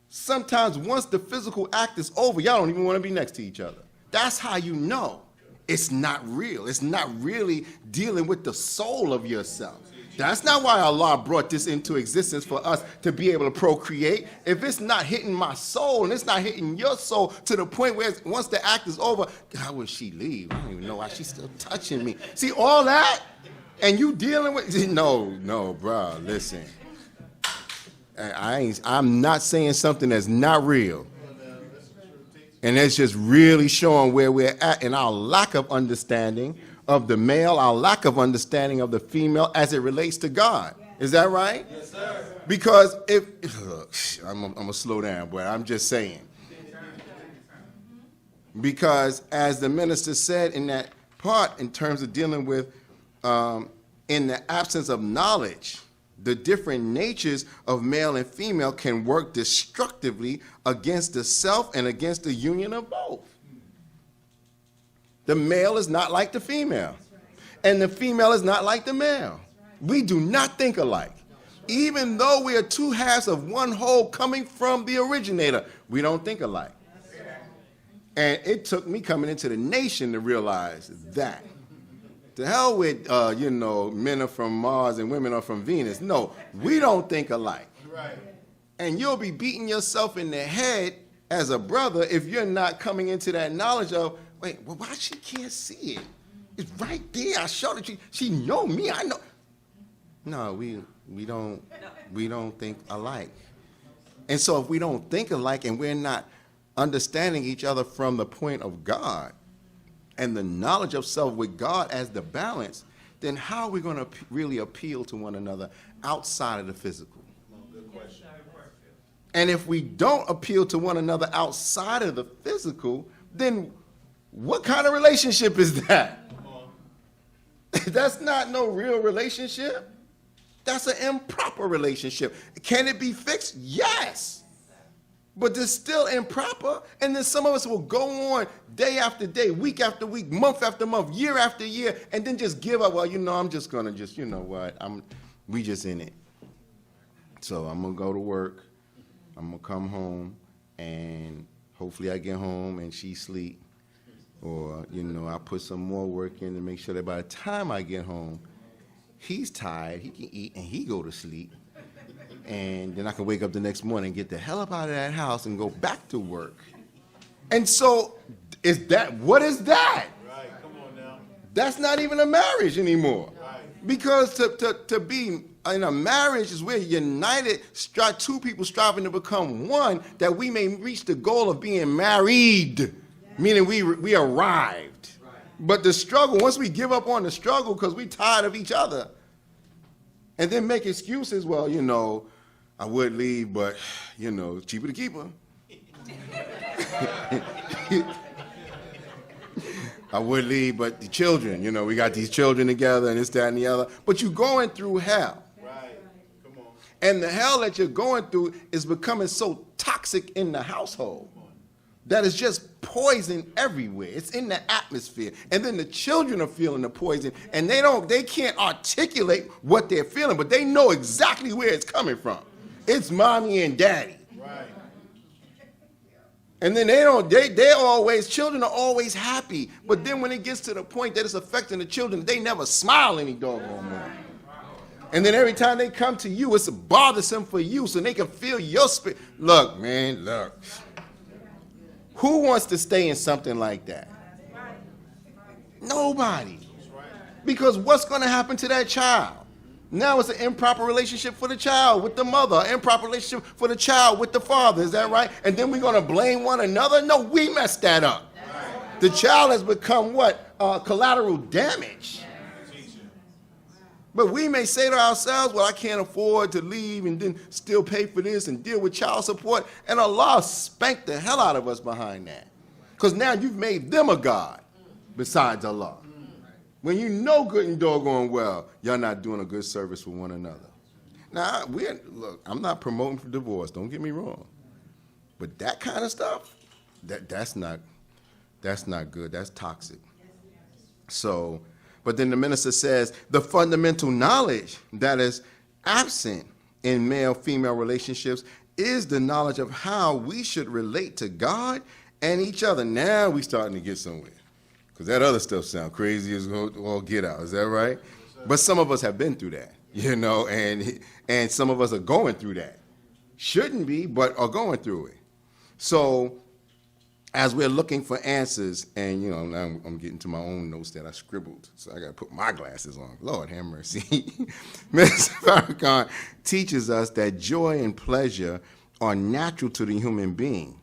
sometimes once the physical act is over, y'all don't even want to be next to each other. That's how you know it's not real. It's not really dealing with the soul of yourself. That's not why Allah brought this into existence, for us to be able to procreate. If it's not hitting my soul and it's not hitting your soul to the point where once the act is over, how would she leave? I don't even know why she's still touching me. See, all that, and you dealing with, no, bro, listen. I'm not saying something that's not real. And it's just really showing where we're at in our lack of understanding of the male, our lack of understanding of the female as it relates to God. Is that right? Yes, sir. Because I'm going to slow down, but I'm just saying. Because as the minister said in that part, in terms of dealing with, in the absence of knowledge, the different natures of male and female can work destructively against the self and against the union of both. The male is not like the female, and the female is not like the male. We do not think alike. Even though we are two halves of one whole coming from the originator, we don't think alike. And it took me coming into the nation to realize that. To hell with, men are from Mars and women are from Venus. No, we don't think alike. Right. And you'll be beating yourself in the head as a brother if you're not coming into that knowledge of, wait, well, why she can't see it? It's right there. I showed it. She know me. I know. No, we don't think alike. And so if we don't think alike and we're not understanding each other from the point of God and the knowledge of self with God as the balance, then how are we going to really appeal to one another outside of the physical? Good question. And if we don't appeal to one another outside of the physical, then what kind of relationship is that? That's not no real relationship. That's an improper relationship. Can it be fixed? Yes. But it's still improper. And then some of us will go on day after day, week after week, month after month, year after year, and then just give up. Well, I'm just going to just, you know what, we just in it. So I'm going to go to work. I'm going to come home, and hopefully I get home and she sleep. Or, I put some more work in to make sure that by the time I get home, he's tired, he can eat, and he go to sleep. And then I can wake up the next morning and get the hell up out of that house and go back to work. And so, what is that? Right, come on now. That's not even a marriage anymore. Right. Because to be in a marriage is where united, two people striving to become one, that we may reach the goal of being married, meaning we arrived. Right. But the struggle, once we give up on the struggle because we tired of each other, and then make excuses, well, I would leave, but, it's cheaper to keep her. I would leave, but the children, we got these children together and this, that, and the other. But you're going through hell. Right. Come on. And the hell that you're going through is becoming so toxic in the household that it's just poison everywhere. It's in the atmosphere. And then the children are feeling the poison, and they can't articulate what they're feeling, but they know exactly where it's coming from. It's mommy and daddy. Right. And then children are always happy. But then when it gets to the point that it's affecting the children, they never smile any doggone more. And then every time they come to you, it's bothersome for you so they can feel your spirit. Look. Who wants to stay in something like that? Nobody. Because what's going to happen to that child? Now it's an improper relationship for the child with the mother, an improper relationship for the child with the father. Is that right? And then we're going to blame one another? No, we messed that up. The child has become what? Collateral damage. But we may say to ourselves, well, I can't afford to leave and then still pay for this and deal with child support. And Allah spanked the hell out of us behind that. Because now you've made them a God besides Allah. When you know good and doggone well, y'all not doing a good service for one another. Now, look, I'm not promoting for divorce. Don't get me wrong. But that kind of stuff, that's not good. That's toxic. So, but then the minister says the fundamental knowledge that is absent in male-female relationships is the knowledge of how we should relate to God and each other. Now we starting to get somewhere. Because that other stuff sounds crazy as all get out. Is that right? But some of us have been through that, and some of us are going through that. Shouldn't be, but are going through it. So as we're looking for answers, and now I'm getting to my own notes that I scribbled, so I got to put my glasses on. Lord have mercy. Mr. Farrakhan teaches us that joy and pleasure are natural to the human being.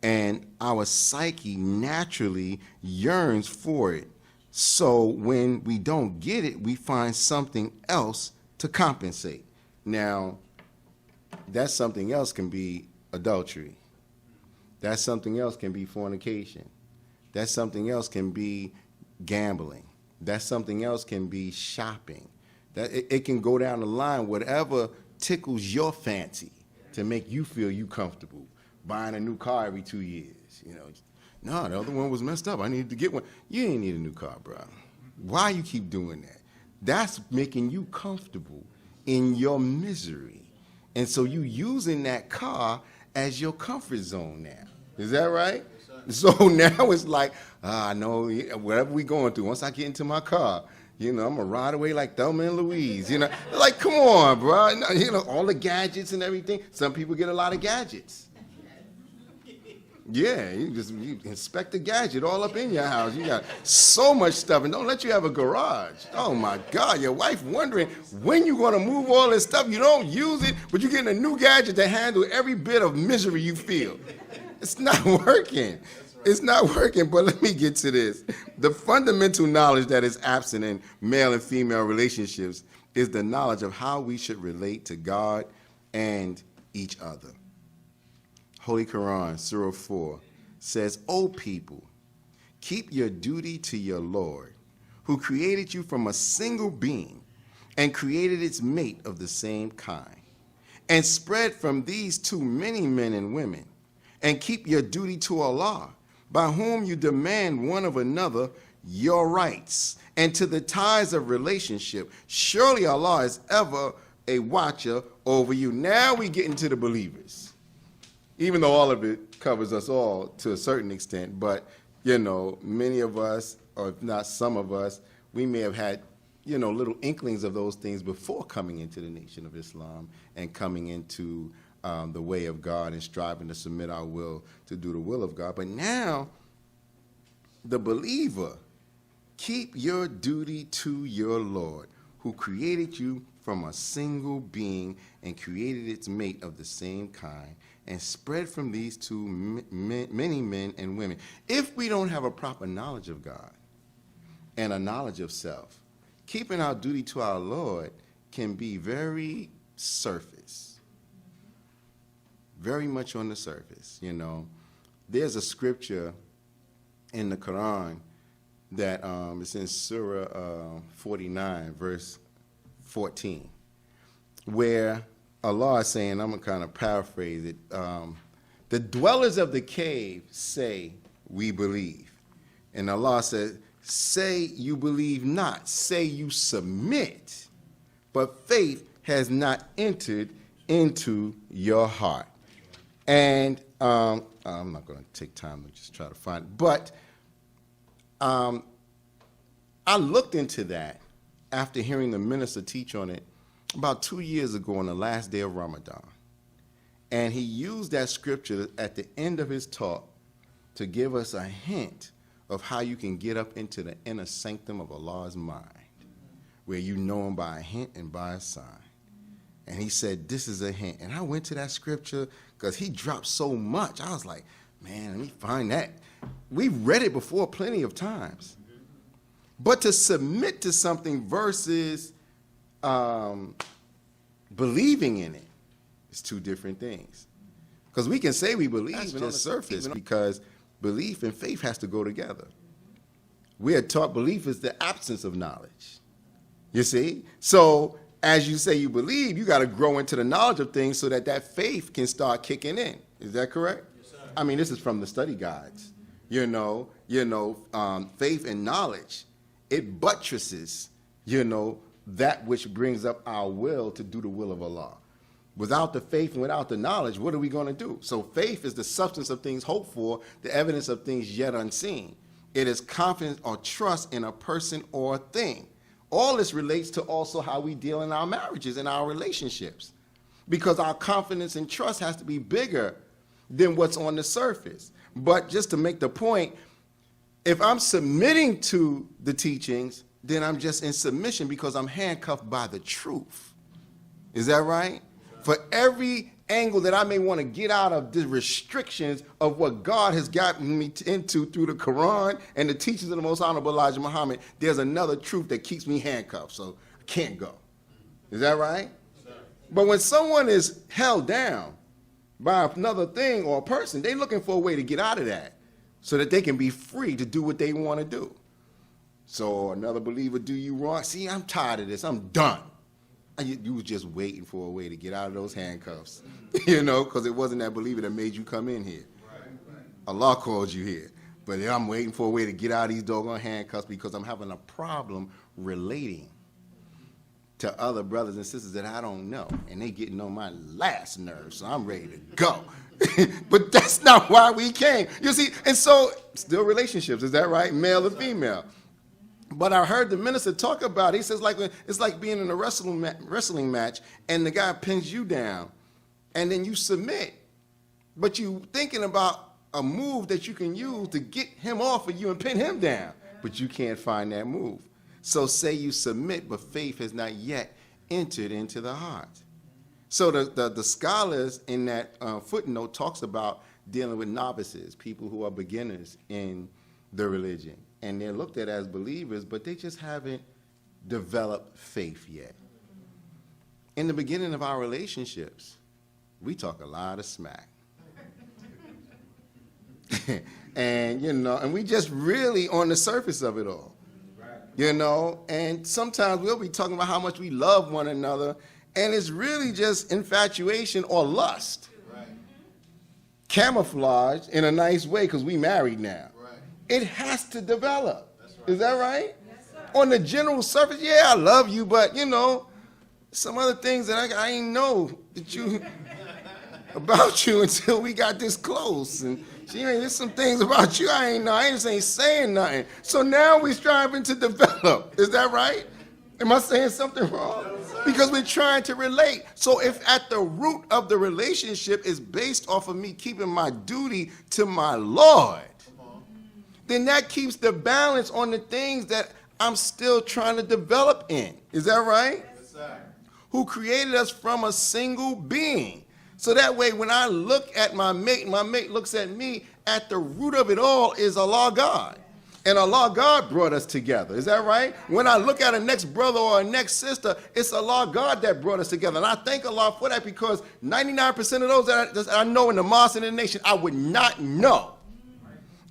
And our psyche naturally yearns for it. So when we don't get it, we find something else to compensate. Now, that something else can be adultery. That something else can be fornication. That something else can be gambling. That something else can be shopping. That it can go down the line, whatever tickles your fancy to make you feel you comfortable. Buying a new car every 2 years, No, the other one was messed up. I needed to get one. You ain't need a new car, bro. Why you keep doing that? That's making you comfortable in your misery. And so you using that car as your comfort zone now. Is that right? So now it's like, I know whatever we going through, once I get into my car, I'm going to ride away like Thelma and Louise. Like, come on, bro. All the gadgets and everything. Some people get a lot of gadgets. Yeah, you inspect the gadget all up in your house. You got so much stuff, and don't let you have a garage. Oh, my God, your wife wondering when you're going to move all this stuff. You don't use it, but you're getting a new gadget to handle every bit of misery you feel. It's not working. It's not working, but let me get to this. The fundamental knowledge that is absent in male and female relationships is the knowledge of how we should relate to God and each other. Holy Quran, Surah 4, says, "O people, keep your duty to your Lord, who created you from a single being and created its mate of the same kind, and spread from these two many men and women, and keep your duty to Allah, by whom you demand one of another your rights, and to the ties of relationship. Surely Allah is ever a watcher over you." Now we get into the believers, even though all of it covers us all to a certain extent. But, many of us, or if not some of us, we may have had, little inklings of those things before coming into the Nation of Islam and coming into the way of God and striving to submit our will to do the will of God. But now, the believer, keep your duty to your Lord, who created you from a single being and created its mate of the same kind, and spread from these two many men and women. If we don't have a proper knowledge of God and a knowledge of self, keeping our duty to our Lord can be very surface, very much on the surface. There's a scripture in the Quran that is in Surah 49, verse 14, where Allah is saying, I'm going to kind of paraphrase it, the dwellers of the cave say, "We believe." And Allah says, "Say you believe not, say you submit, but faith has not entered into your heart." And I'm not going to take time to just try to find it, but I looked into that after hearing the minister teach on it about 2 years ago on the last day of Ramadan. And he used that scripture at the end of his talk to give us a hint of how you can get up into the inner sanctum of Allah's mind, where you know him by a hint and by a sign. And he said, this is a hint. And I went to that scripture because he dropped so much. I was like, man, let me find that. We've read it before plenty of times. But to submit to something versus believing in it is two different things. Because we can say we believe on the surface, because belief and faith has to go together. We are taught belief is the absence of knowledge. You see? So as you say you believe, you got to grow into the knowledge of things so that that faith can start kicking in. Is that correct? Yes, sir. I mean, this is from the study guides. Faith and knowledge, it buttresses, that which brings up our will to do the will of Allah. Without the faith and without the knowledge, what are we going to do? So faith is the substance of things hoped for, the evidence of things yet unseen. It is confidence or trust in a person or a thing. All this relates to also how we deal in our marriages and our relationships, because our confidence and trust has to be bigger than what's on the surface. But just to make the point, if I'm submitting to the teachings, then I'm just in submission because I'm handcuffed by the truth. Is that right? For every angle that I may want to get out of the restrictions of what God has gotten me into through the Quran and the teachings of the most honorable Elijah Muhammad, there's another truth that keeps me handcuffed, so I can't go. Is that right? Sir. But when someone is held down by another thing or a person, they're looking for a way to get out of that so that they can be free to do what they want to do. So another believer do you wrong. See, I'm tired of this. I'm done. You was just waiting for a way to get out of those handcuffs, because it wasn't that believer that made you come in here. Right. Allah called you here. But I'm waiting for a way to get out of these doggone handcuffs because I'm having a problem relating to other brothers and sisters that I don't know. And they getting on my last nerve, so I'm ready to go. But that's not why we came. You see, and so still relationships, is that right? Male and female. But I heard the minister talk about it. He says it's like being in a wrestling match and the guy pins you down and then you submit. But you thinking about a move that you can use to get him off of you and pin him down. But you can't find that move. So say you submit, but faith has not yet entered into the heart. So the scholars in that footnote talks about dealing with novices, people who are beginners in the religion. And they're looked at as believers, but they just haven't developed faith yet. In the beginning of our relationships, we talk a lot of smack. and, and we just really on the surface of it all. And sometimes we'll be talking about how much we love one another, and it's really just infatuation or lust. Right. Camouflage in a nice way because we married now. Right. It has to develop. That's right. Is that right? Yes, sir. On the general surface, yeah, I love you, but, some other things that I ain't know that you about you until we got this close. And there's some things about you I ain't know. I ain't saying nothing. So now we're striving to develop. Is that right? Am I saying something wrong? Because we're trying to relate. So if at the root of the relationship is based off of me keeping my duty to my Lord, then that keeps the balance on the things that I'm still trying to develop in. Is that right? Yes, sir. Who created us from a single being. So that way, when I look at my mate looks at me, at the root of it all is Allah God. And Allah God brought us together. Is that right? When I look at a next brother or a next sister, it's Allah God that brought us together. And I thank Allah for that, because 99% of those that I know in the mosque and in the nation, I would not know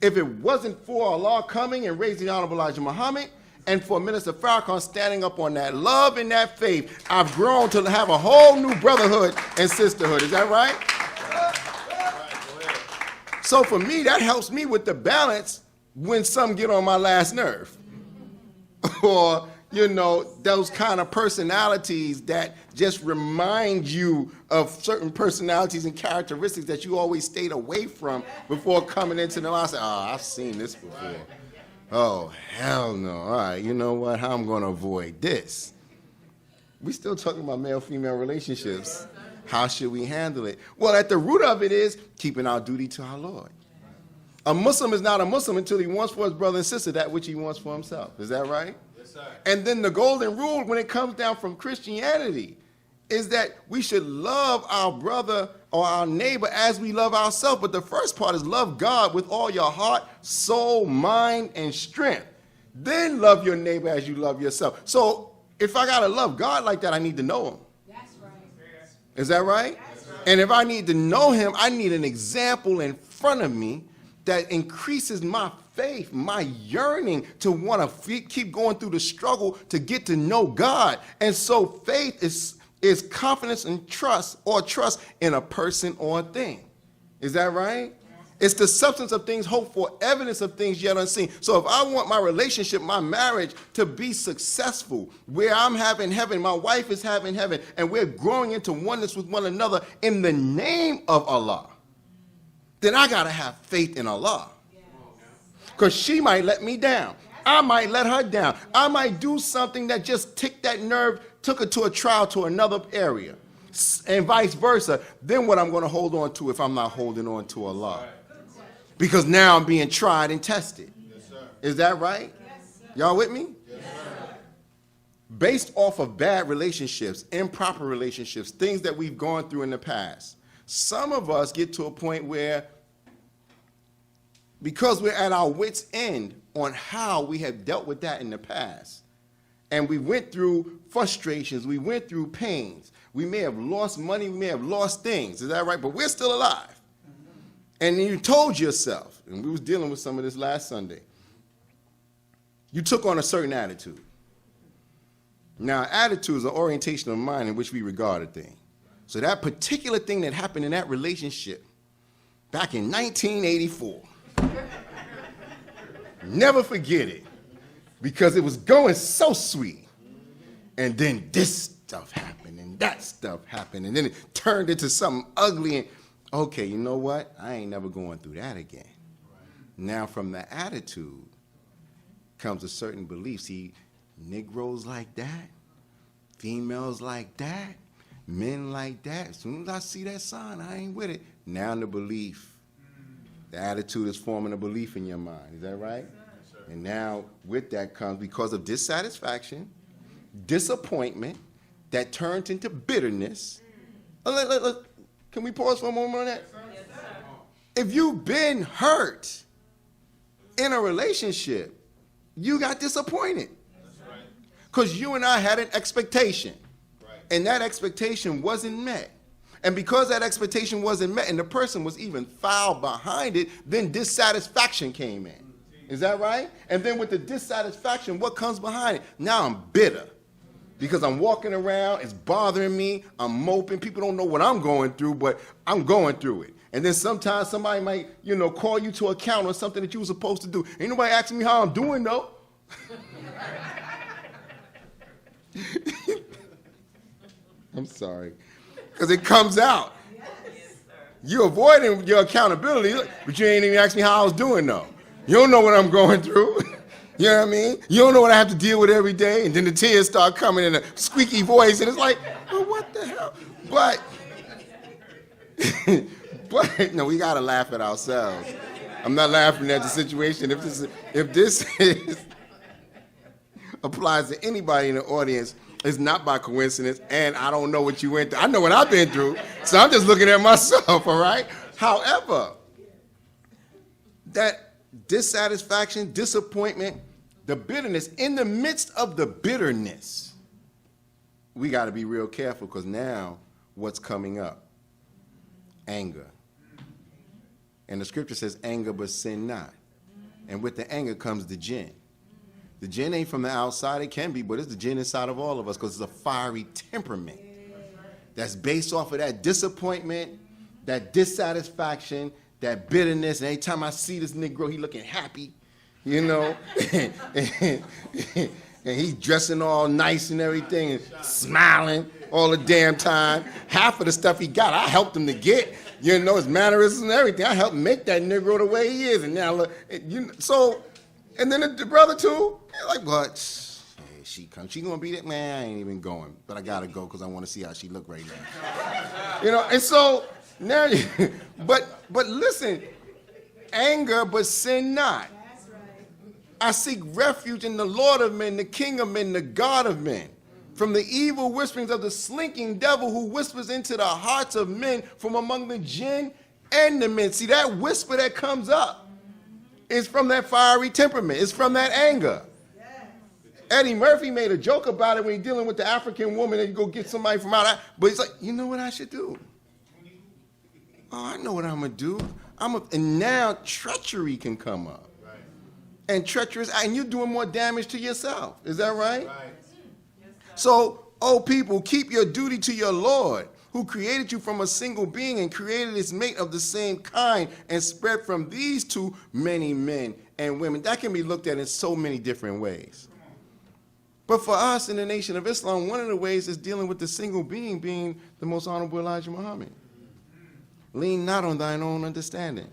if it wasn't for Allah coming and raising the Honorable Elijah Muhammad, and for Minister Farrakhan standing up on that love and that faith. I've grown to have a whole new brotherhood and sisterhood. Is that right? So for me, that helps me with the balance when some get on my last nerve. Or, those kind of personalities that just remind you of certain personalities and characteristics that you always stayed away from before coming into them. I say, I've seen this before. Oh, hell no. All right, you know what? How I'm going to avoid this? We still talking about male-female relationships. How should we handle it? Well, at the root of it is keeping our duty to our Lord. A Muslim is not a Muslim until he wants for his brother and sister that which he wants for himself. Is that right? Yes, sir. And then the golden rule when it comes down from Christianity is that we should love our brother or our neighbor as we love ourselves. But the first part is love God with all your heart, soul, mind, and strength. Then love your neighbor as you love yourself. So if I got to love God like that, I need to know him. That's right. Is that right? And if I need to know him, I need an example in front of me that increases my faith, my yearning to want to keep going through the struggle to get to know God. And so faith is confidence and trust, or trust in a person or a thing. Is that right? It's the substance of things hoped for, evidence of things yet unseen. So if I want my relationship, my marriage to be successful, where I'm having heaven, my wife is having heaven, and we're growing into oneness with one another in the name of Allah, then I got to have faith in Allah. Because she might let me down. I might let her down. I might do something that just ticked that nerve, took her to a trial to another area, and vice versa. Then what I'm going to hold on to if I'm not holding on to Allah? Because now I'm being tried and tested. Yes, sir. Is that right? Yes, sir. Y'all with me? Yes, sir. Based off of bad relationships, improper relationships, things that we've gone through in the past, some of us get to a point where, because we're at our wits' end on how we have dealt with that in the past, and we went through frustrations, we went through pains, we may have lost money, we may have lost things, is that right? But we're still alive. And you told yourself, and we was dealing with some of this last Sunday, you took on a certain attitude. Now, attitude is an orientation of mind in which we regard a thing. So that particular thing that happened in that relationship back in 1984, never forget it, because it was going so sweet. And then this stuff happened, and that stuff happened, and then it turned into something ugly. And okay, you know what? I ain't never going through that again. Now, from the attitude comes a certain belief. See, Negroes like that, females like that, men like that. As soon as I see that sign, I ain't with it. Now the belief. The attitude is forming a belief in your mind. Is that right? Yes, sir. And now with that comes, because of dissatisfaction, disappointment, that turns into bitterness. Can we pause for a moment on that? Yes, sir. If you've been hurt in a relationship, you got disappointed. That's right. Because you and I had an expectation. Right. And that expectation wasn't met. And because that expectation wasn't met and the person was even foul behind it, then dissatisfaction came in. Is that right? And then with the dissatisfaction, what comes behind it? Now I'm bitter because I'm walking around, it's bothering me, I'm moping. People don't know what I'm going through, but I'm going through it. And then sometimes somebody might, call you to account on something that you were supposed to do. Ain't nobody asking me how I'm doing, though. I'm sorry. Because it comes out. You're avoiding your accountability, but you ain't even asked me how I was doing, though. You don't know what I'm going through. You know what I mean? You don't know what I have to deal with every day, and then the tears start coming in a squeaky voice, and it's like, well, what the hell? But no, we got to laugh at ourselves. I'm not laughing at the situation. If this applies to anybody in the audience, it's not by coincidence, and I don't know what you went through. I know what I've been through, so I'm just looking at myself, all right? However, that dissatisfaction, disappointment, the bitterness, in the midst of the bitterness, we got to be real careful because now what's coming up? Anger. And the scripture says, anger but sin not. And with the anger comes the jinn. The jinn ain't from the outside. It can be, but it's the jinn inside of all of us because it's a fiery temperament that's based off of that disappointment, that dissatisfaction, that bitterness. And every time I see this Negro, he looking happy, and he's dressing all nice and everything and smiling all the damn time. Half of the stuff he got, I helped him to get, his mannerisms and everything. I helped make that Negro the way he is. And now look, so, and then the brother too, like, what? Hey, she comes. She gonna be there? Man, I ain't even going. But I gotta go because I want to see how she look right now. And so now, but listen, anger but sin not. I seek refuge in the Lord of men, the King of men, the God of men, from the evil whisperings of the slinking devil who whispers into the hearts of men from among the jinn and the men. See, that whisper that comes up is from that fiery temperament. It's from that anger. Eddie Murphy made a joke about it when he's dealing with the African woman and you go get somebody from out. But he's like, you know what I should do? Oh, I know what I'm going to do. And now treachery can come up. And treacherous, and you're doing more damage to yourself. Is that right? Right. So, oh people, keep your duty to your Lord, who created you from a single being and created his mate of the same kind and spread from these two many men and women. That can be looked at in so many different ways. But for us in the Nation of Islam, one of the ways is dealing with the single being the most honorable Elijah Muhammad. Lean not on thine own understanding,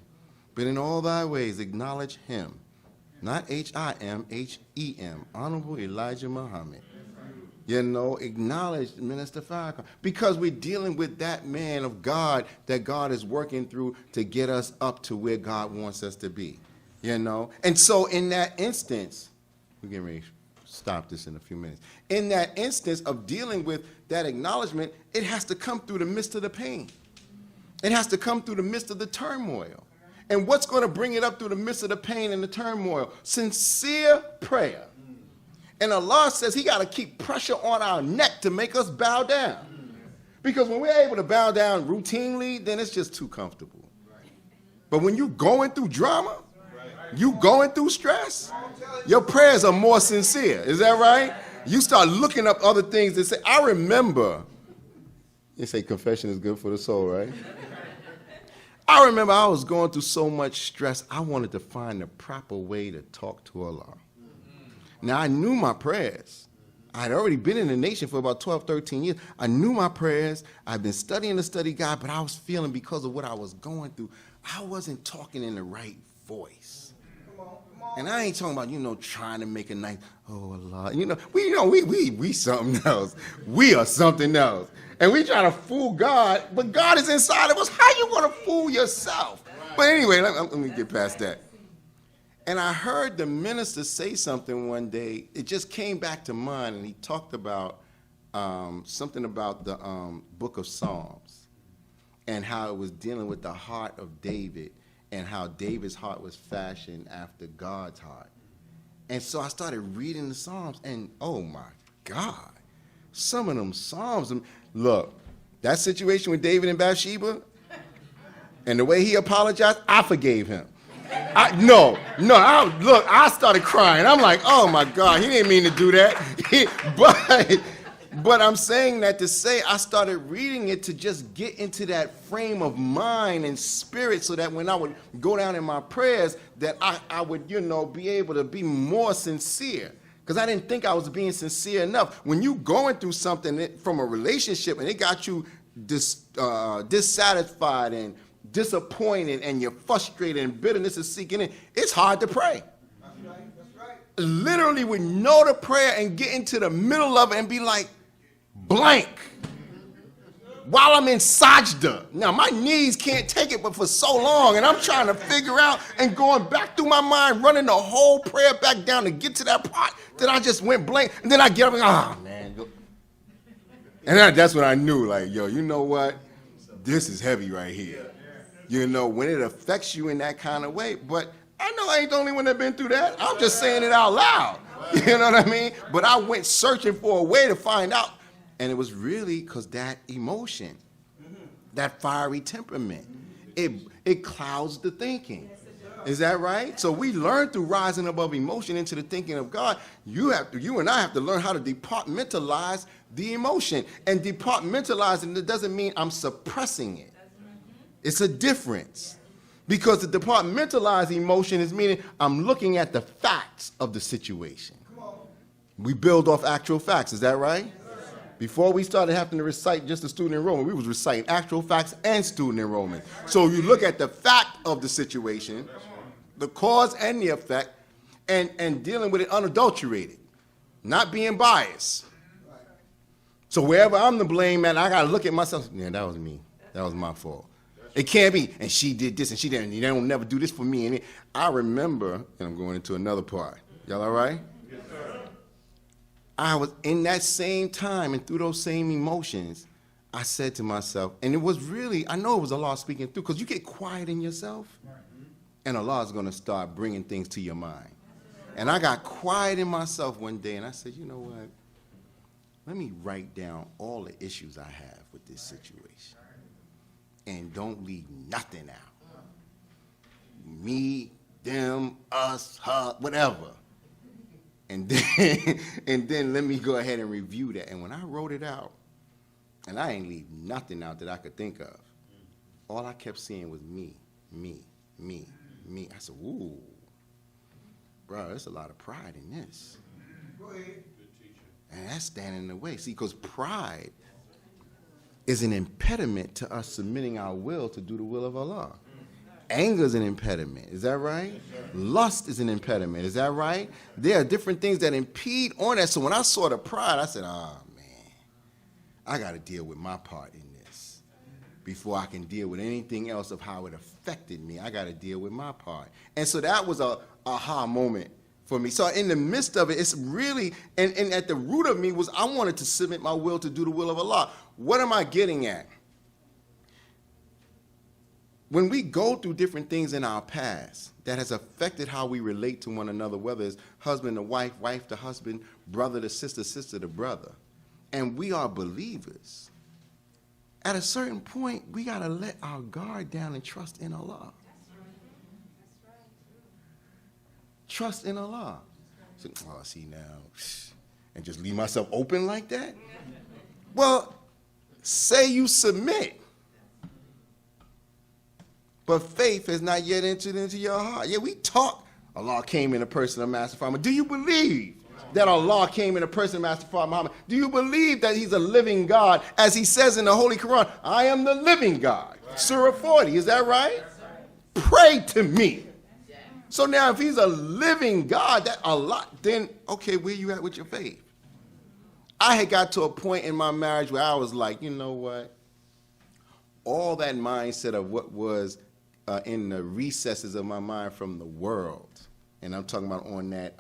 but in all thy ways acknowledge him. Not H-I-M, H-E-M, Honorable Elijah Muhammad. Acknowledge Minister Farrakhan. Because we're dealing with that man of God that God is working through to get us up to where God wants us to be. And so in that instance, we're getting ready to stop this in a few minutes. In that instance of dealing with that acknowledgement, it has to come through the midst of the pain. It has to come through the midst of the turmoil. And what's going to bring it up through the midst of the pain and the turmoil? Sincere prayer. And Allah says he got to keep pressure on our neck to make us bow down. Because when we're able to bow down routinely, then it's just too comfortable. But when you're going through drama, you going through stress, your prayers are more sincere. Is that right? You start looking up other things that say, I remember. They say confession is good for the soul, right? I remember I was going through so much stress, I wanted to find the proper way to talk to Allah. Now, I knew my prayers. I had already been in the nation for about 12, 13 years. I knew my prayers. I've been studying the study guide, but I was feeling because of what I was going through, I wasn't talking in the right voice. And I ain't talking about, trying to make a nice, oh, Allah. We something else. We are something else. And we try to fool God, but God is inside of us. How you going to fool yourself? But anyway, let me get past that. And I heard the minister say something one day. It just came back to mind, and he talked about something about the book of Psalms and how it was dealing with the heart of David and how David's heart was fashioned after God's heart. And so I started reading the Psalms, and oh my God, some of them Psalms, look, That situation with David and Bathsheba, and the way he apologized, I forgave him. I started crying. I'm like, oh my God, he didn't mean to do that. But I'm saying that to say I started reading it to just get into that frame of mind and spirit so that when I would go down in my prayers that I would, be able to be more sincere. Because I didn't think I was being sincere enough. When you going through something from a relationship and it got you dissatisfied and disappointed and you're frustrated and bitterness is seeking in, it's hard to pray. That's right. Literally would know the prayer and get into the middle of it and be like, blank. While I'm in sajda. Now, my knees can't take it, but for so long, and I'm trying to figure out and going back through my mind, running the whole prayer back down to get to that part that I just went blank. And then I get up and, oh, man. And that's when I knew, like, yo, you know what? This is heavy right here. When it affects you in that kind of way. But I know I ain't the only one that been through that. I'm just saying it out loud. You know what I mean? But I went searching for a way to find out. And it was really because that emotion, that fiery temperament, it clouds the thinking. Is that right? So we learn through rising above emotion into the thinking of God. You and I have to learn how to departmentalize the emotion. And departmentalizing, it doesn't mean I'm suppressing it. It's a difference. Because the departmentalized emotion is meaning I'm looking at the facts of the situation. We build off actual facts. Is that right? Before we started having to recite just the student enrollment, we was reciting actual facts and student enrollment. So you look at the fact of the situation, the cause and the effect, and dealing with it unadulterated, not being biased. So wherever I'm to blame at, I got to look at myself. Yeah, that was me. That was my fault. It can't be. And she did this, and she didn't. They don't never do this for me. And I remember, and I'm going into another part. Y'all all right? Yes, sir. I was in that same time and through those same emotions, I said to myself, and it was really, I know it was Allah speaking through, because you get quiet in yourself, and Allah is going to start bringing things to your mind. And I got quiet in myself one day, and I said, you know what? Let me write down all the issues I have with this situation, and don't leave nothing out. Me, them, us, her, whatever. And then let me go ahead and review that. And when I wrote it out, and I ain't leave nothing out that I could think of, all I kept seeing was me, me, me, me. I said, ooh, bro, there's a lot of pride in this. Go ahead. And that's standing in the way. See, because pride is an impediment to us submitting our will to do the will of Allah. Anger is an impediment. Is that right? Lust is an impediment. Is that right? There are different things that impede on that. So when I saw the pride, I said, oh, man, I got to deal with my part in this. Before I can deal with anything else of how it affected me, I got to deal with my part. And so that was a aha moment for me. So in the midst of it, it's really, and at the root of me was I wanted to submit my will to do the will of Allah. What am I getting at? When we go through different things in our past that has affected how we relate to one another, whether it's husband to wife, wife to husband, brother to sister, sister to brother, and we are believers, at a certain point, we got to let our guard down and trust in Allah. That's right. Trust in Allah. So, oh, see now, and just leave myself open like that? Well, say you submit. But faith has not yet entered into your heart. Yeah, we talk. Allah came in a person of Master Prophet Muhammad. Do you believe that Allah came in a person of Master Prophet Muhammad? Do you believe that he's a living God? As he says in the Holy Quran, I am the living God. Right. Surah 40, is that right? Pray to me. So now if he's a living God, that Allah, then, okay, where you at with your faith? I had got to a point in my marriage where I was like, you know what? All that mindset of what was in the recesses of my mind from the world, and I'm talking about on that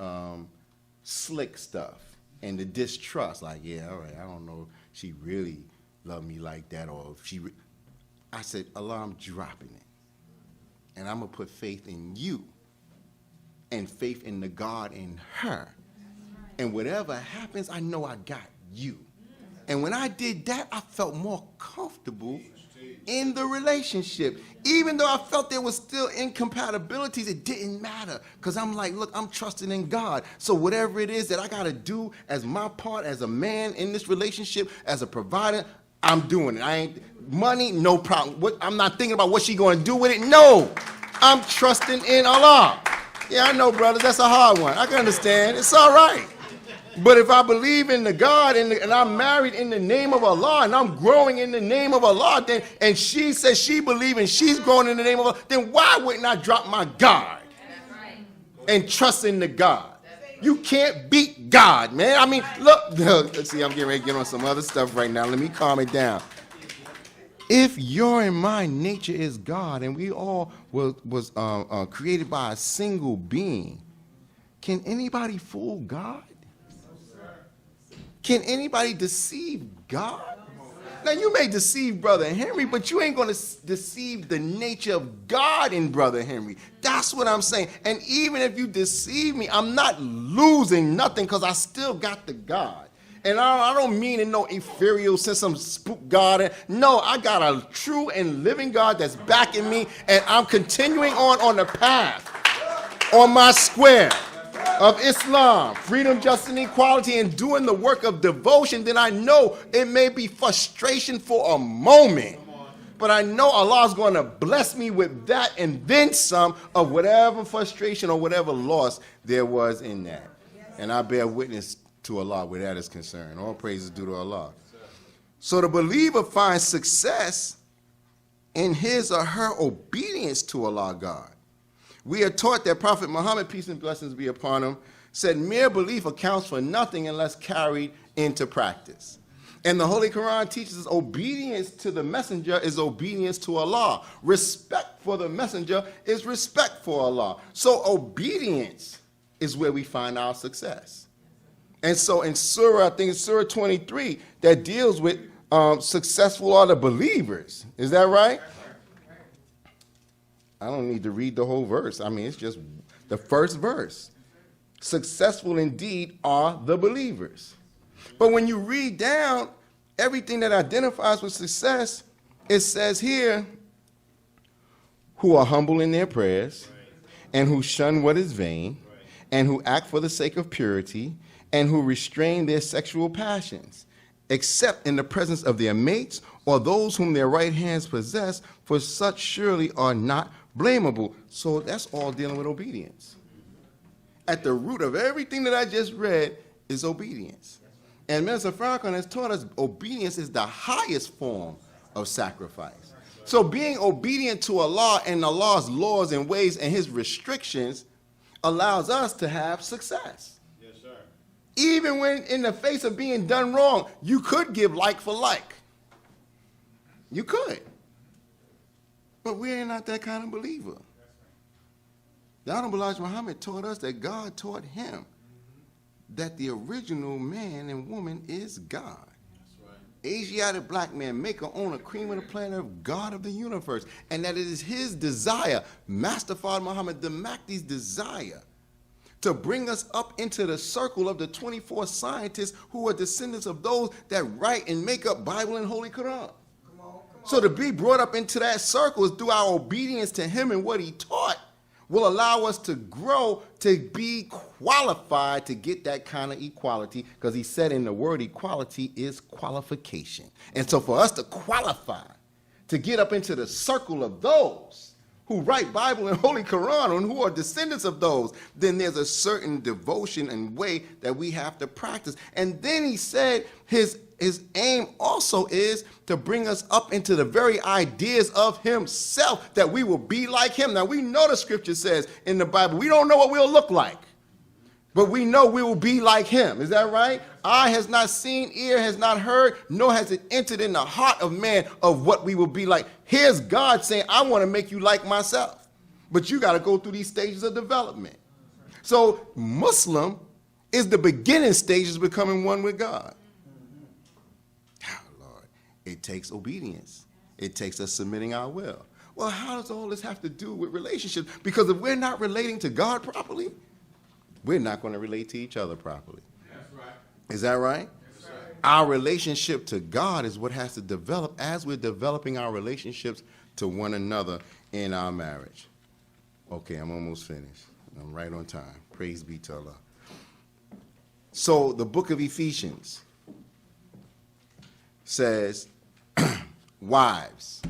slick stuff and the distrust, like, yeah, all right, I don't know if she really loved me like that, or if she, I said, Allah, I'm dropping it, and I'm going to put faith in you and faith in the God in her, and whatever happens, I know I got you. And when I did that, I felt more comfortable in the relationship. Even though I felt there was still incompatibilities, it didn't matter. Because I'm like, look, I'm trusting in God. So whatever it is that I got to do as my part, as a man in this relationship, as a provider, I'm doing it. I ain't money, no problem. I'm not thinking about what she going to do with it. No, I'm trusting in Allah. Yeah, I know, brothers, that's a hard one. I can understand. It's all right. But if I believe in the God and I'm married in the name of Allah and I'm growing in the name of Allah, then, and she says she believes and she's growing in the name of Allah, then why wouldn't I drop my guard and trust in the God? You can't beat God, man. I mean, look, see, I'm getting ready to get on some other stuff right now. Let me calm it down. If your and my nature is God and we all was created by a single being, can anybody fool God? Can anybody deceive God? Now, you may deceive Brother Henry, but you ain't going to deceive the nature of God in Brother Henry. That's what I'm saying. And even if you deceive me, I'm not losing nothing because I still got the God. And I don't mean in no inferior sense, some spook God. No, I got a true and living God that's backing me, and I'm continuing on the path, on my square of Islam, freedom, justice, and equality, and doing the work of devotion. Then I know it may be frustration for a moment, but I know Allah is going to bless me with that and then some of whatever frustration or whatever loss there was in that. And I bear witness to Allah where that is concerned. All praises due to Allah. So the believer finds success in his or her obedience to Allah God. We are taught that Prophet Muhammad, peace and blessings be upon him, said mere belief accounts for nothing unless carried into practice. And the Holy Quran teaches us obedience to the messenger is obedience to Allah. Respect for the messenger is respect for Allah. So obedience is where we find our success. And so in Surah, I think it's Surah 23, that deals with successful are the believers. Is that right? I don't need to read the whole verse. I mean, it's just the first verse. Successful indeed are the believers. But when you read down everything that identifies with success, it says here, who are humble in their prayers, and who shun what is vain, and who act for the sake of purity, and who restrain their sexual passions, except in the presence of their mates or those whom their right hands possess, for such surely are not blamable. So that's all dealing with obedience. At the root of everything that I just read is obedience. And Minister Farrakhan has taught us obedience is the highest form of sacrifice. So being obedient to Allah and Allah's laws and ways and his restrictions allows us to have success. Yes, sir. Even when in the face of being done wrong, you could give like for like. You could. But we're not that kind of believer. The Honorable Elijah Muhammad taught us that God taught him that the original man and woman is God. Asiatic black man, maker, owner, cream of the planet of God of the universe. And that it is his desire, Master Fard Muhammad the Mahdi's desire, to bring us up into the circle of the 24 scientists who are descendants of those that write and make up Bible and Holy Quran. So to be brought up into that circle is through our obedience to him and what he taught will allow us to grow to be qualified to get that kind of equality, because he said in the word equality is qualification. And so for us to qualify to get up into the circle of those who write Bible and Holy Quran and who are descendants of those, then there's a certain devotion and way that we have to practice. And then he said his aim also is to bring us up into the very ideas of himself, that we will be like him. Now, we know the scripture says in the Bible, we don't know what we'll look like, but we know we will be like him. Is that right? Eye has not seen, ear has not heard, nor has it entered in the heart of man of what we will be like. Here's God saying, I want to make you like myself, but you got to go through these stages of development. So Muslim is the beginning stages of becoming one with God. It takes obedience. It takes us submitting our will. Well, how does all this have to do with relationships? Because if we're not relating to God properly, we're not going to relate to each other properly. That's right. Is that right? Yes, sir. Our relationship to God is what has to develop as we're developing our relationships to one another in our marriage. Okay, I'm almost finished. I'm right on time. Praise be to Allah. So the book of Ephesians says, wives,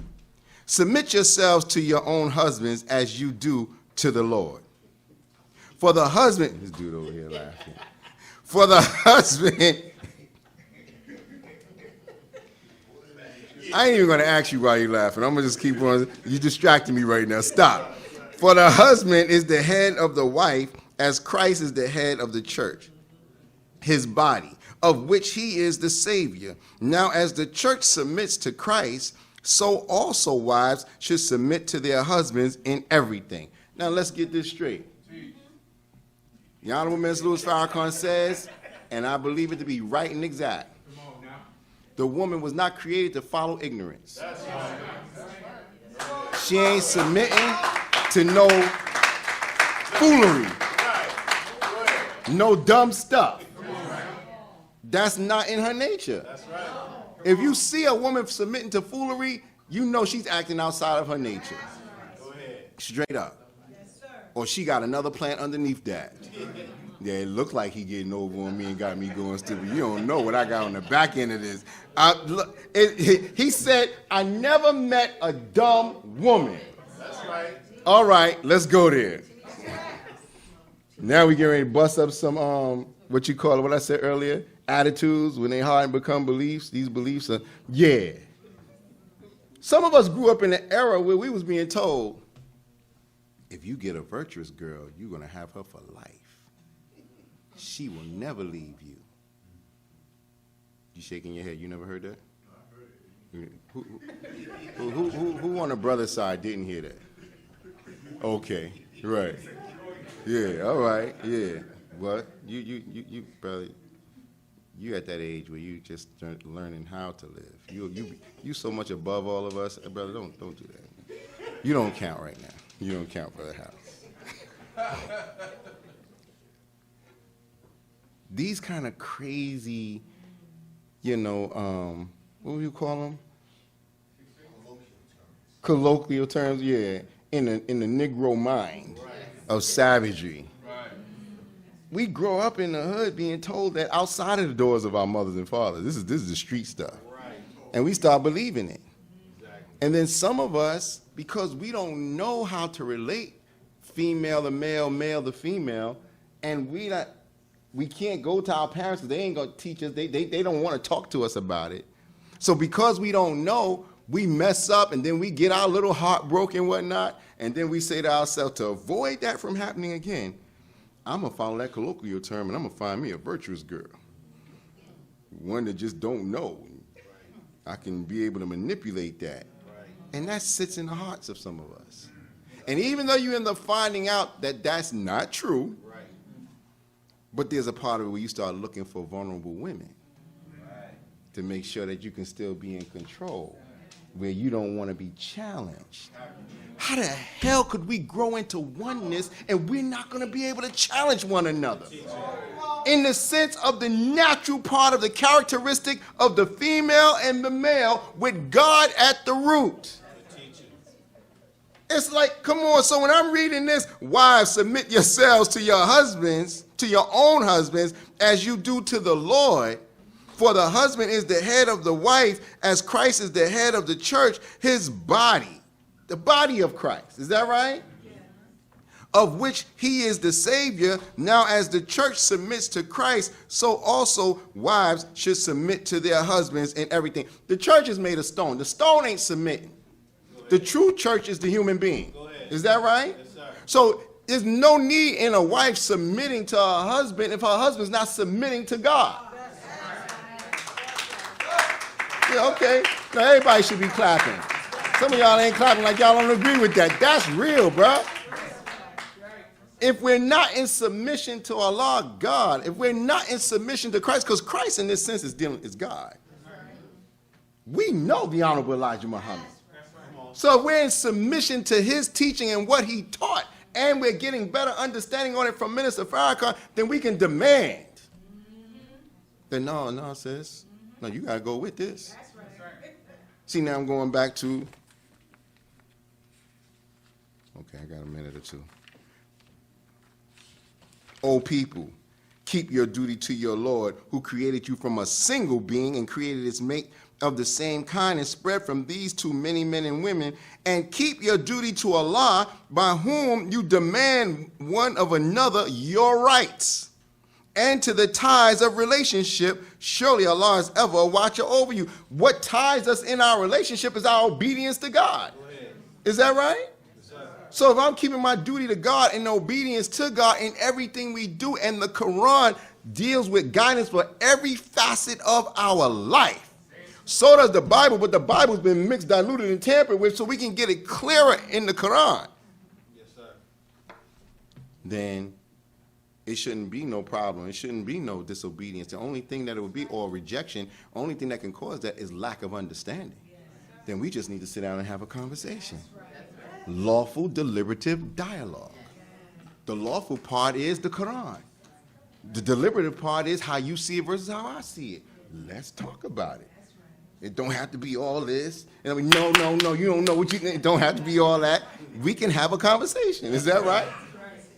submit yourselves to your own husbands as you do to the Lord. For the husband, this dude over here laughing. For the husband, I ain't even going to ask you why you're laughing. I'm going to just keep on. You're distracting me right now. Stop. For the husband is the head of the wife, as Christ is the head of the church, his body, of which he is the Savior. Now, as the church submits to Christ, so also wives should submit to their husbands in everything. Now, let's get this straight. The Honorable Ms. Louis Farrakhan says, and I believe it to be right and exact, the woman was not created to follow ignorance. She ain't submitting to no foolery, no dumb stuff. That's not in her nature. If you see a woman submitting to foolery, you know she's acting outside of her nature. Straight up. Or she got another plan underneath that. Yeah, it looked like he getting over on me and got me going stupid. You don't know what I got on the back end of this. He said, I never met a dumb woman. That's right. All right, let's go there. Now we get ready to bust up some, what you call it, what I said earlier, attitudes. When they hard and become beliefs, these beliefs are, yeah. Some of us grew up in an era where we was being told, if you get a virtuous girl, you're going to have her for life. She will never leave you. You shaking your head? You never heard that? Who on the brother side didn't hear that? Okay, right. Yeah, all right, yeah. What? You brother, you at that age where you just learning how to live. You so much above all of us, brother. Don't do that. You don't count right now. You don't count for the house. These kind of crazy, what do you call them? Colloquial terms, yeah, in the Negro mind of savagery. We grow up in the hood being told that outside of the doors of our mothers and fathers, this is the street stuff, and we start believing it. And then some of us, because we don't know how to relate female to male, male to female, and we can't go to our parents because they ain't going to teach us. They don't want to talk to us about it. So because we don't know, we mess up, and then we get our little heart broken and whatnot, and then we say to ourselves, to avoid that from happening again, I'm going to follow that colloquial term, and I'm going to find me a virtuous girl, one that just don't know. I can be able to manipulate that. And that sits in the hearts of some of us. And even though you end up finding out that that's not true, but there's a part of it where you start looking for vulnerable women to make sure that you can still be in control, where you don't want to be challenged. How the hell could we grow into oneness and we're not going to be able to challenge one another? In the sense of the natural part of the characteristic of the female and the male with God at the root. It's like, come on, so when I'm reading this, wives, submit yourselves to your husbands, to your own husbands, as you do to the Lord. For the husband is the head of the wife, as Christ is the head of the church, his body, the body of Christ. Is that right? Yeah. Of which he is the Savior. Now as the church submits to Christ, so also wives should submit to their husbands in everything. The church is made of stone. The stone ain't submitting. The true church is the human being. Is that right? Yes, sir. So there's no need in a wife submitting to her husband if her husband's not submitting to God. Yeah, okay. Now everybody should be clapping. Some of y'all ain't clapping like y'all don't agree with that. That's real, bro. If we're not in submission to Allah, God, if we're not in submission to Christ, because Christ in this sense is God. We know the Honorable Elijah Muhammad. So if we're in submission to his teaching and what he taught, and we're getting better understanding on it from Minister Farrakhan, then we can demand that no, sis, No, you got to go with this. See, now I'm going back to, okay, I got a minute or two. O people, keep your duty to your Lord, who created you from a single being and created its mate of the same kind and spread from these two many men and women, and keep your duty to Allah, by whom you demand one of another your rights, and to the ties of relationship. Surely Allah is ever a watcher over you. What ties us in our relationship is our obedience to God. Is that right? So if I'm keeping my duty to God and obedience to God in everything we do, and the Quran deals with guidance for every facet of our life, so does the Bible, but the Bible's been mixed, diluted, and tampered with so we can get it clearer in the Quran. Yes, sir. Then it shouldn't be no problem. It shouldn't be no disobedience. The only thing that it would be, or rejection, only thing that can cause that is lack of understanding. Then we just need to sit down and have a conversation. Lawful, deliberative dialogue. The lawful part is the Quran. The deliberative part is how you see it versus how I see it. Let's talk about it. It don't have to be all this. And I mean, no, you don't know what you think. It don't have to be all that. We can have a conversation. Is that right?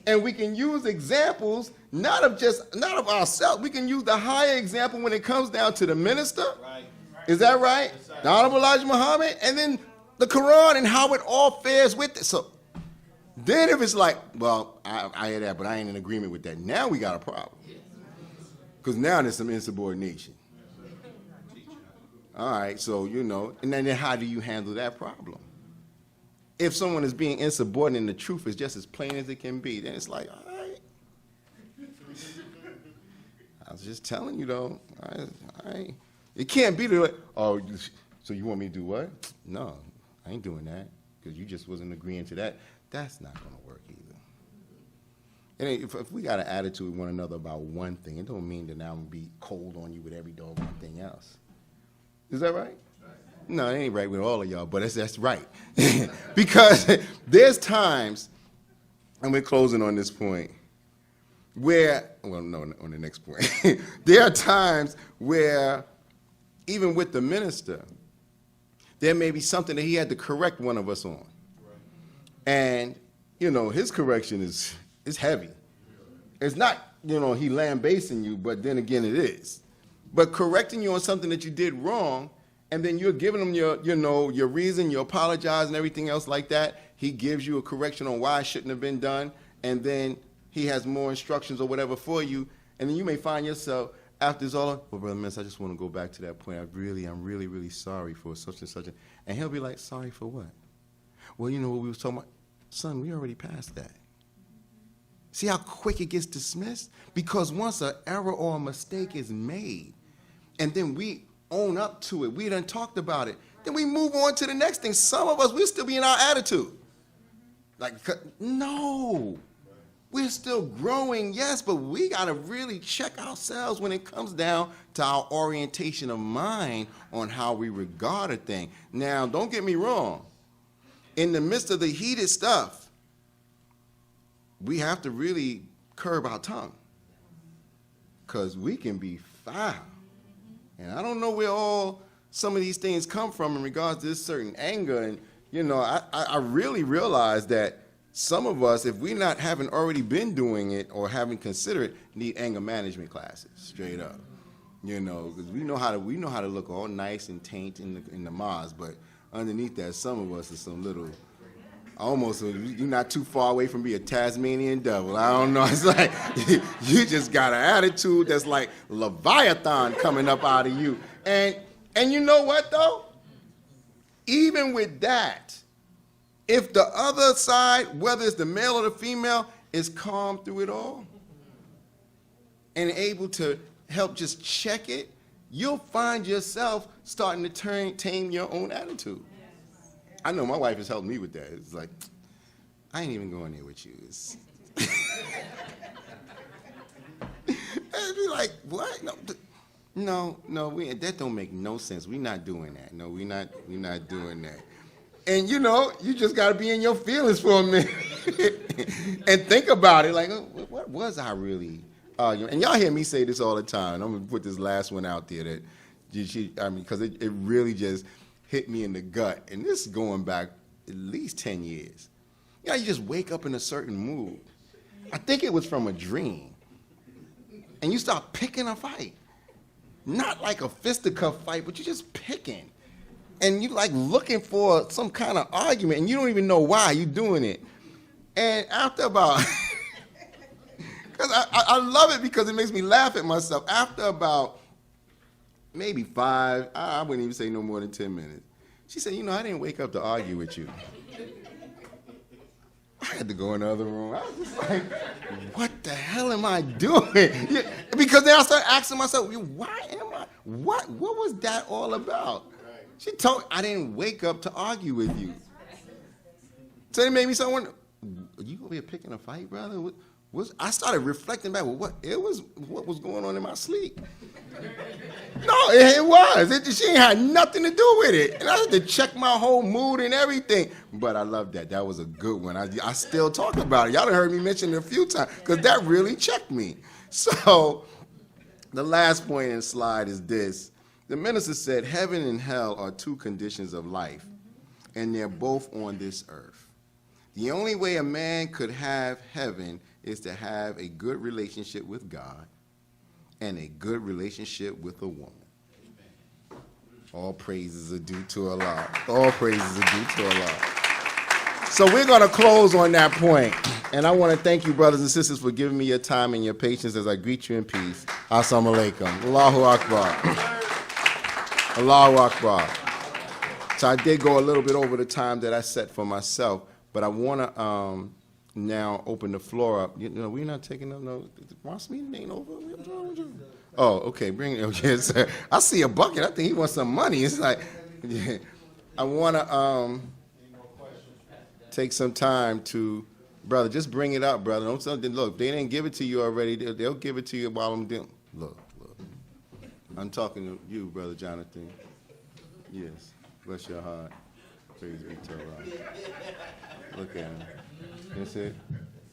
And we can use examples, not of ourselves. We can use the higher example when it comes down to the minister. Right. Is that right? The Honorable Elijah Muhammad, and then the Quran and how it all fares with it. So then if it's like, well, I hear that, but I ain't in agreement with that. Now we got a problem. Because now there's some insubordination. All right, so, and then how do you handle that problem? If someone is being insubordinate and the truth is just as plain as it can be, then it's like, all right. I was just telling you, though. All right. It can't be the, oh, so you want me to do what? No, I ain't doing that because you just wasn't agreeing to that. That's not going to work either. And if we got an attitude with one another about one thing, it don't mean that now I'm going to be cold on you with every doggone thing else. Is that right? No, it ain't right with all of y'all, but that's right. Because there's times, and we're closing on this point, where, well, no, on the next point. There are times where, even with the minister, there may be something that he had to correct one of us on. And, his correction is heavy. It's not, he lambasting you, but then again it is. But correcting you on something that you did wrong, and then you're giving him your reason, you apologize and everything else like that. He gives you a correction on why it shouldn't have been done, and then he has more instructions or whatever for you, and then you may find yourself after it's all, well, Brother Miss, I just want to go back to that point. I'm really, really sorry for such and such. And he'll be like, sorry for what? Well, you know what we was talking about? Son, we already passed that. See how quick it gets dismissed? Because once an error or a mistake is made, and then we own up to it, we done talked about it, then we move on to the next thing. Some of us, we'll still be in our attitude. Like, no. We're still growing, yes, but we got to really check ourselves when it comes down to our orientation of mind on how we regard a thing. Now, don't get me wrong. In the midst of the heated stuff, we have to really curb our tongue because we can be foul. And I don't know where all some of these things come from in regards to this certain anger. And, I really realize that some of us, if we not haven't already been doing it or haven't considered it, need anger management classes, straight up. Because we know how to look all nice and taint in the mosque, but underneath that, some of us are some little, almost, you're not too far away from being a Tasmanian devil. I don't know. It's like you just got an attitude that's like Leviathan coming up out of you. And you know what, though? Even with that, if the other side, whether it's the male or the female, is calm through it all and able to help just check it, you'll find yourself starting to tame your own attitude. I know my wife has helped me with that. It's like, I ain't even going there with you. And be like, what? No, that don't make no sense. We're not doing that. No, we're not doing that. And you just got to be in your feelings for a minute and think about it. Like, what was I really arguing? And y'all hear me say this all the time. I'm going to put this last one out there that, Because it really just hit me in the gut. And this is going back at least 10 years. You know, you just wake up in a certain mood. I think it was from a dream. And you start picking a fight. Not like a fisticuff fight, but you're just picking. And you like looking for some kind of argument, and you don't even know why you're doing it. And after about, because I love it because it makes me laugh at myself. After about maybe 5, I wouldn't even say no more than 10 minutes, she said, I didn't wake up to argue with you. I had to go in the other room. I was just like, what the hell am I doing? Yeah, because then I started asking myself, why am I? What was that all about? She told me I didn't wake up to argue with you. So it made me so wonder, you over here picking a fight, brother? I started reflecting back, what was going on in my sleep? No, it was. She ain't had nothing to do with it. And I had to check my whole mood and everything. But I love that. That was a good one. I still talk about it. Y'all done heard me mention it a few times because that really checked me. So the last point in the slide is this. The minister said, heaven and hell are 2 conditions of life, and they're both on this earth. The only way a man could have heaven is to have a good relationship with God and a good relationship with a woman. All praises are due to Allah. All praises are due to Allah. So we're going to close on that point. And I want to thank you, brothers and sisters, for giving me your time and your patience as I greet you in peace. Assalamu alaikum. Allahu Akbar. Allahu Akbar. So I did go a little bit over the time that I set for myself, but I want to now open the floor up. We're not taking up no. Ross meeting ain't over. Oh, okay. Bring it. Okay, sir. I see a bucket. I think he wants some money. It's like, yeah. I want to take some time to, brother. Just bring it up, brother. Don't look. They didn't give it to you already. They'll give it to you while I'm doing. Look. I'm talking to you, Brother Jonathan. Yes. Bless your heart. Praise be to Allah. Look at him. That's it?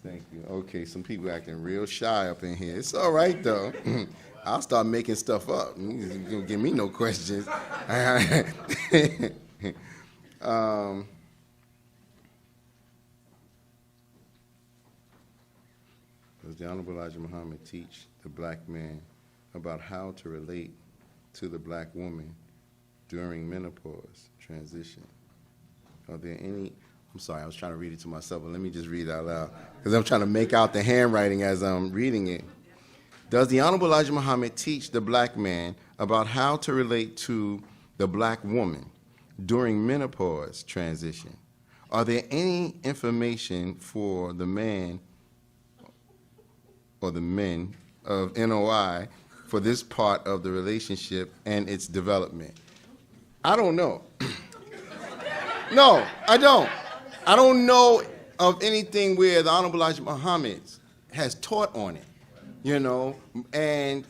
Thank you. Okay, some people acting real shy up in here. It's all right, though. I'll start making stuff up. You don't give me no questions. Does the Honorable Elijah Muhammad teach the black man about how to relate to the black woman during menopause transition? Are there any, I'm sorry, I was trying to read it to myself, but let me just read it out loud, because I'm trying to make out the handwriting as I'm reading it. Does the Honorable Elijah Muhammad teach the black man about how to relate to the black woman during menopause transition? Are there any information for the man or the men of NOI for this part of the relationship and its development? I don't know. No, I don't. I don't know of anything where the Honorable Elijah Muhammad has taught on it, and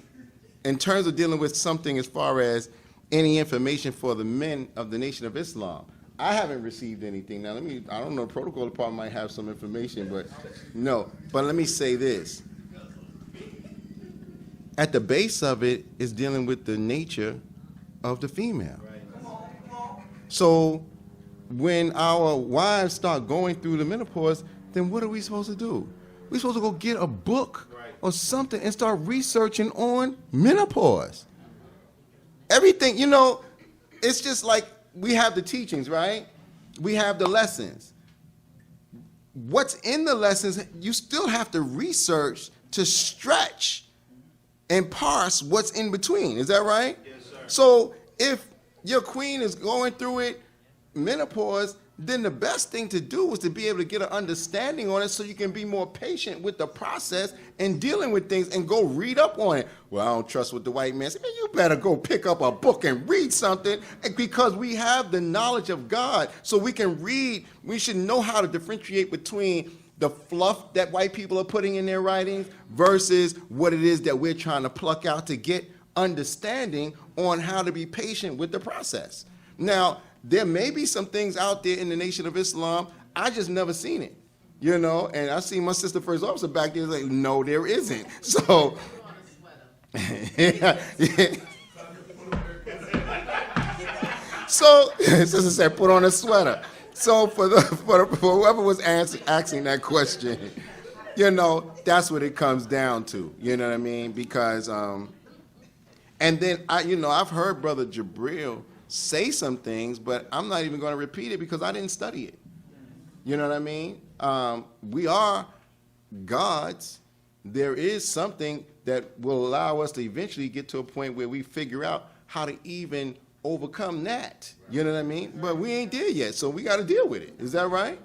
in terms of dealing with something as far as any information for the men of the Nation of Islam, I haven't received anything. Now, I don't know, the protocol department might have some information, but no. But let me say this. At the base of it is dealing with the nature of the female. So when our wives start going through the menopause, then what are we supposed to do? We're supposed to go get a book or something and start researching on menopause. Everything, it's just like we have the teachings, right? We have the lessons. What's in the lessons, you still have to research to stretch and parse what's in between. Is that right? Yes, sir. So if your queen is going through it, menopause, then the best thing to do is to be able to get an understanding on it so you can be more patient with the process and dealing with things and go read up on it. Well, I don't trust what the white man said. Man, you better go pick up a book and read something, because we have the knowledge of God, so we can read. We should know how to differentiate between the fluff that white people are putting in their writings versus what it is that we're trying to pluck out to get understanding on how to be patient with the process. Now, there may be some things out there in the Nation of Islam, I just never seen it, and I see my sister first officer back there like, no, there isn't. So, yeah. So, sister said, put on a sweater. So for whoever was asking that question, you know, that's what it comes down to. You know what I mean? Because, and then I've heard Brother Jabril say some things, but I'm not even going to repeat it because I didn't study it. You know what I mean? We are gods. There is something that will allow us to eventually get to a point where we figure out how to even overcome that. You know what I mean? But we ain't there yet, so we got to deal with it. Is that right?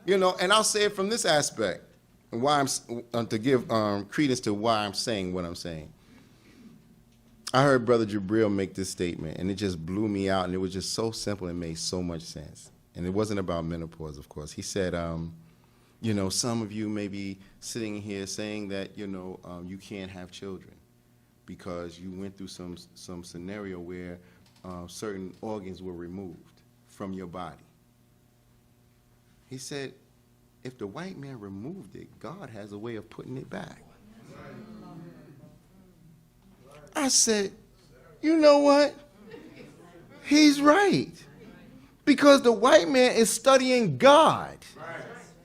You know, and I'll say it from this aspect, and why I'm to give credence to why I'm saying what I'm saying. I heard Brother Jabril make this statement, and it just blew me out, and it was just so simple and made so much sense. And it wasn't about menopause, of course. He said, you know, some of you may be sitting here saying that, you know, you can't have children because you went through some scenario where certain organs were removed from your body. He said, if the white man removed it, God has a way of putting it back. I said, you know what? He's right. Because the white man is studying God.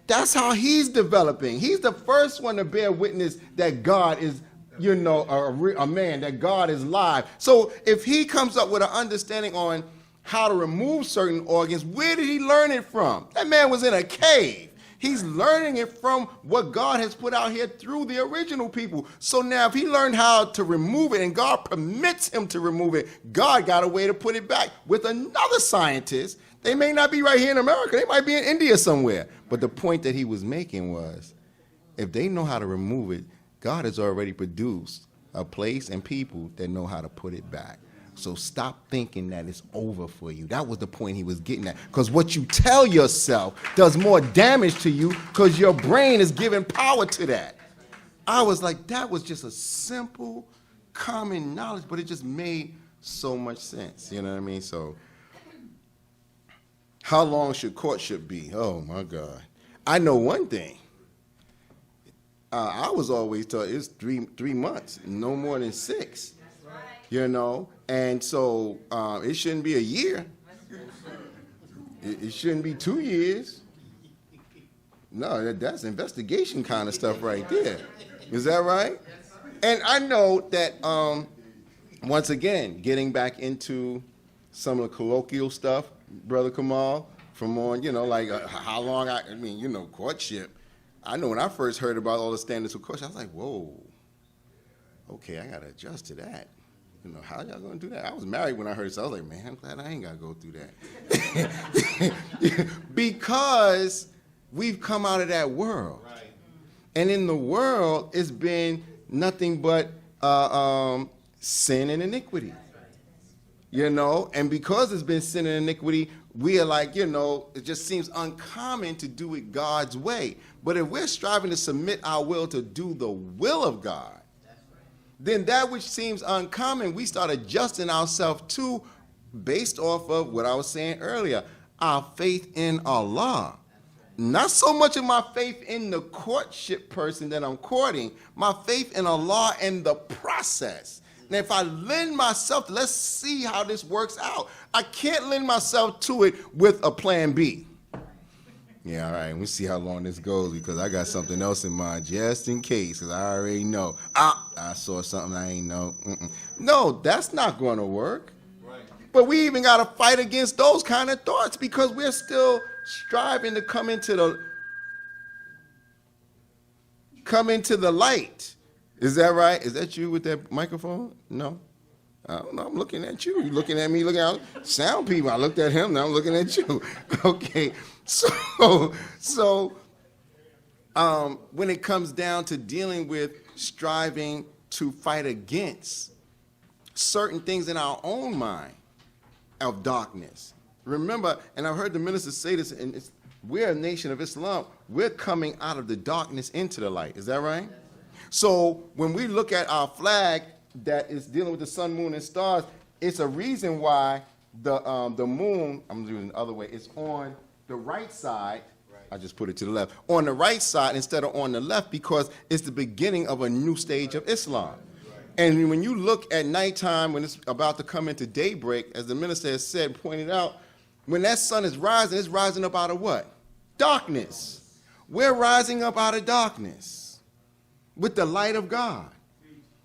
That's how he's developing. He's the first one to bear witness that God is, you know, a man, that God is live. So if he comes up with an understanding on how to remove certain organs, where did he learn it from? That man was in a cave. He's learning it from what God has put out here through the original people. So now if he learned how to remove it and God permits him to remove it, God got a way to put it back with another scientist. They may not be right here in America. They might be in India somewhere. But the point that he was making was, if they know how to remove it, God has already produced a place and people that know how to put it back. So stop thinking that it's over for you. That was the point he was getting at. Because what you tell yourself does more damage to you because your brain is giving power to that. I was like, that was just a simple, common knowledge, but it just made so much sense. You know what I mean? So how long should courtship be? Oh, my God. I know one thing. I was always taught it's 3 months, no more than 6. You know? And so it shouldn't be a year. It shouldn't be 2 years. No, that's investigation kind of stuff right there. Is that right? And I know that, once again, getting back into some of the colloquial stuff, Brother Kamal, from on, you know, like how long, I mean, you know, courtship. I know when I first heard about all the standards of courtship, I was like, whoa, okay, I got to adjust to that. You know, how y'all going to do that? I was married when I heard it, so I was like, man, I'm glad I ain't got to go through that. Because we've come out of that world. Right. And in the world, it's been nothing but sin and iniquity. You know, and because it's been sin and iniquity, we are like, you know, it just seems uncommon to do it God's way. But if we're striving to submit our will to do the will of God, then that which seems uncommon, we start adjusting ourselves to based off of what I was saying earlier, our faith in Allah. Not so much of my faith in the courtship person that I'm courting, my faith in Allah and the process. Now, if I lend myself, let's see how this works out. I can't lend myself to it with a plan B. Yeah, all right, we'll see how long this goes because I got something else in mind just in case, because I already know. I saw something I ain't know. No, that's not going to work. Right. But we even got to fight against those kind of thoughts because we're still striving to come into the light. Is that right? Is that you with that microphone? No. I don't know. I'm looking at you. You're looking at me, looking at sound people. I looked at him. Now I'm looking at you. Okay. So when it comes down to dealing with striving to fight against certain things in our own mind of darkness. Remember, and I've heard the minister say this, and we're a nation of Islam. We're coming out of the darkness into the light. Is that right? So when we look at our flag that is dealing with the sun, moon, and stars, it's a reason why the moon, I'm doing it the other way, it's on the right side. Right. I just put it to the left. On the right side instead of on the left because it's the beginning of a new stage of Islam. Right. And when you look at nighttime, when it's about to come into daybreak, as the minister has said, pointed out, when that sun is rising, it's rising up out of what? Darkness. We're rising up out of darkness with the light of God.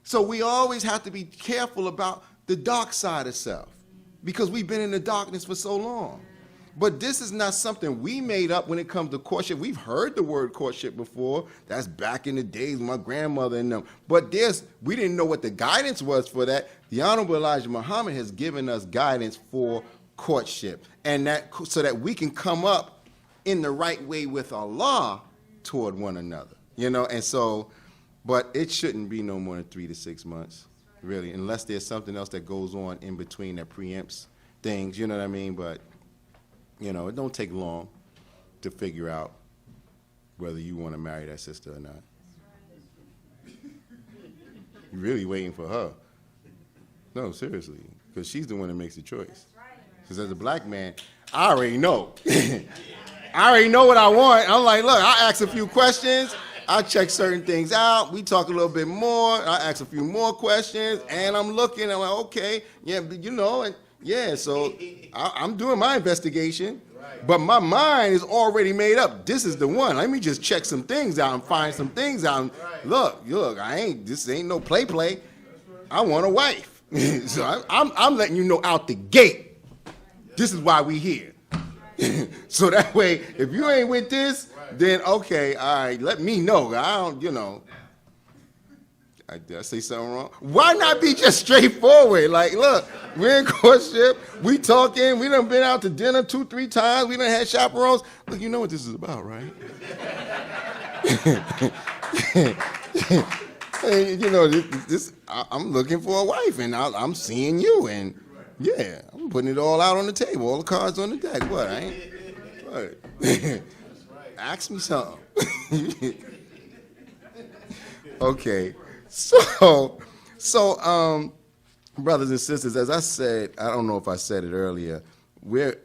So we always have to be careful about the dark side of self because we've been in the darkness for so long. But this is not something we made up when it comes to courtship. We've heard the word courtship before. That's back in the days, my grandmother and them. But we didn't know what the guidance was for that. The Honorable Elijah Muhammad has given us guidance for courtship, and that so that we can come up in the right way with Allah toward one another. And so, but it shouldn't be no more than 3 to 6 months, really, unless there's something else that goes on in between that preempts things, you know what I mean? But it don't take long to figure out whether you want to marry that sister or not. You're really waiting for her. No, seriously, because she's the one that makes the choice. Because as a black man, I already know. I already know what I want. I'm like, look, I ask a few questions. I check certain things out. We talk a little bit more. I ask a few more questions, and I'm looking. I'm like, okay, yeah, and yeah, so I'm doing my investigation, but my mind is already made up. This is the one. Let me just check some things out and find some things out. Look, this ain't no play. I want a wife. So I'm letting you know out the gate. This is why we here. So that way, if you ain't with this, then okay, all right, let me know. I don't, did I say something wrong? Why not be just straightforward? Like, look, we're in courtship, we talking, we done been out to dinner 2-3 times, we done had chaperones. Look, you know what this is about, right? I'm looking for a wife, and I'm seeing you, and yeah, I'm putting it all out on the table, all the cards on the deck. What? Ask me something. Okay. So, brothers and sisters, as I said, I don't know if I said it earlier,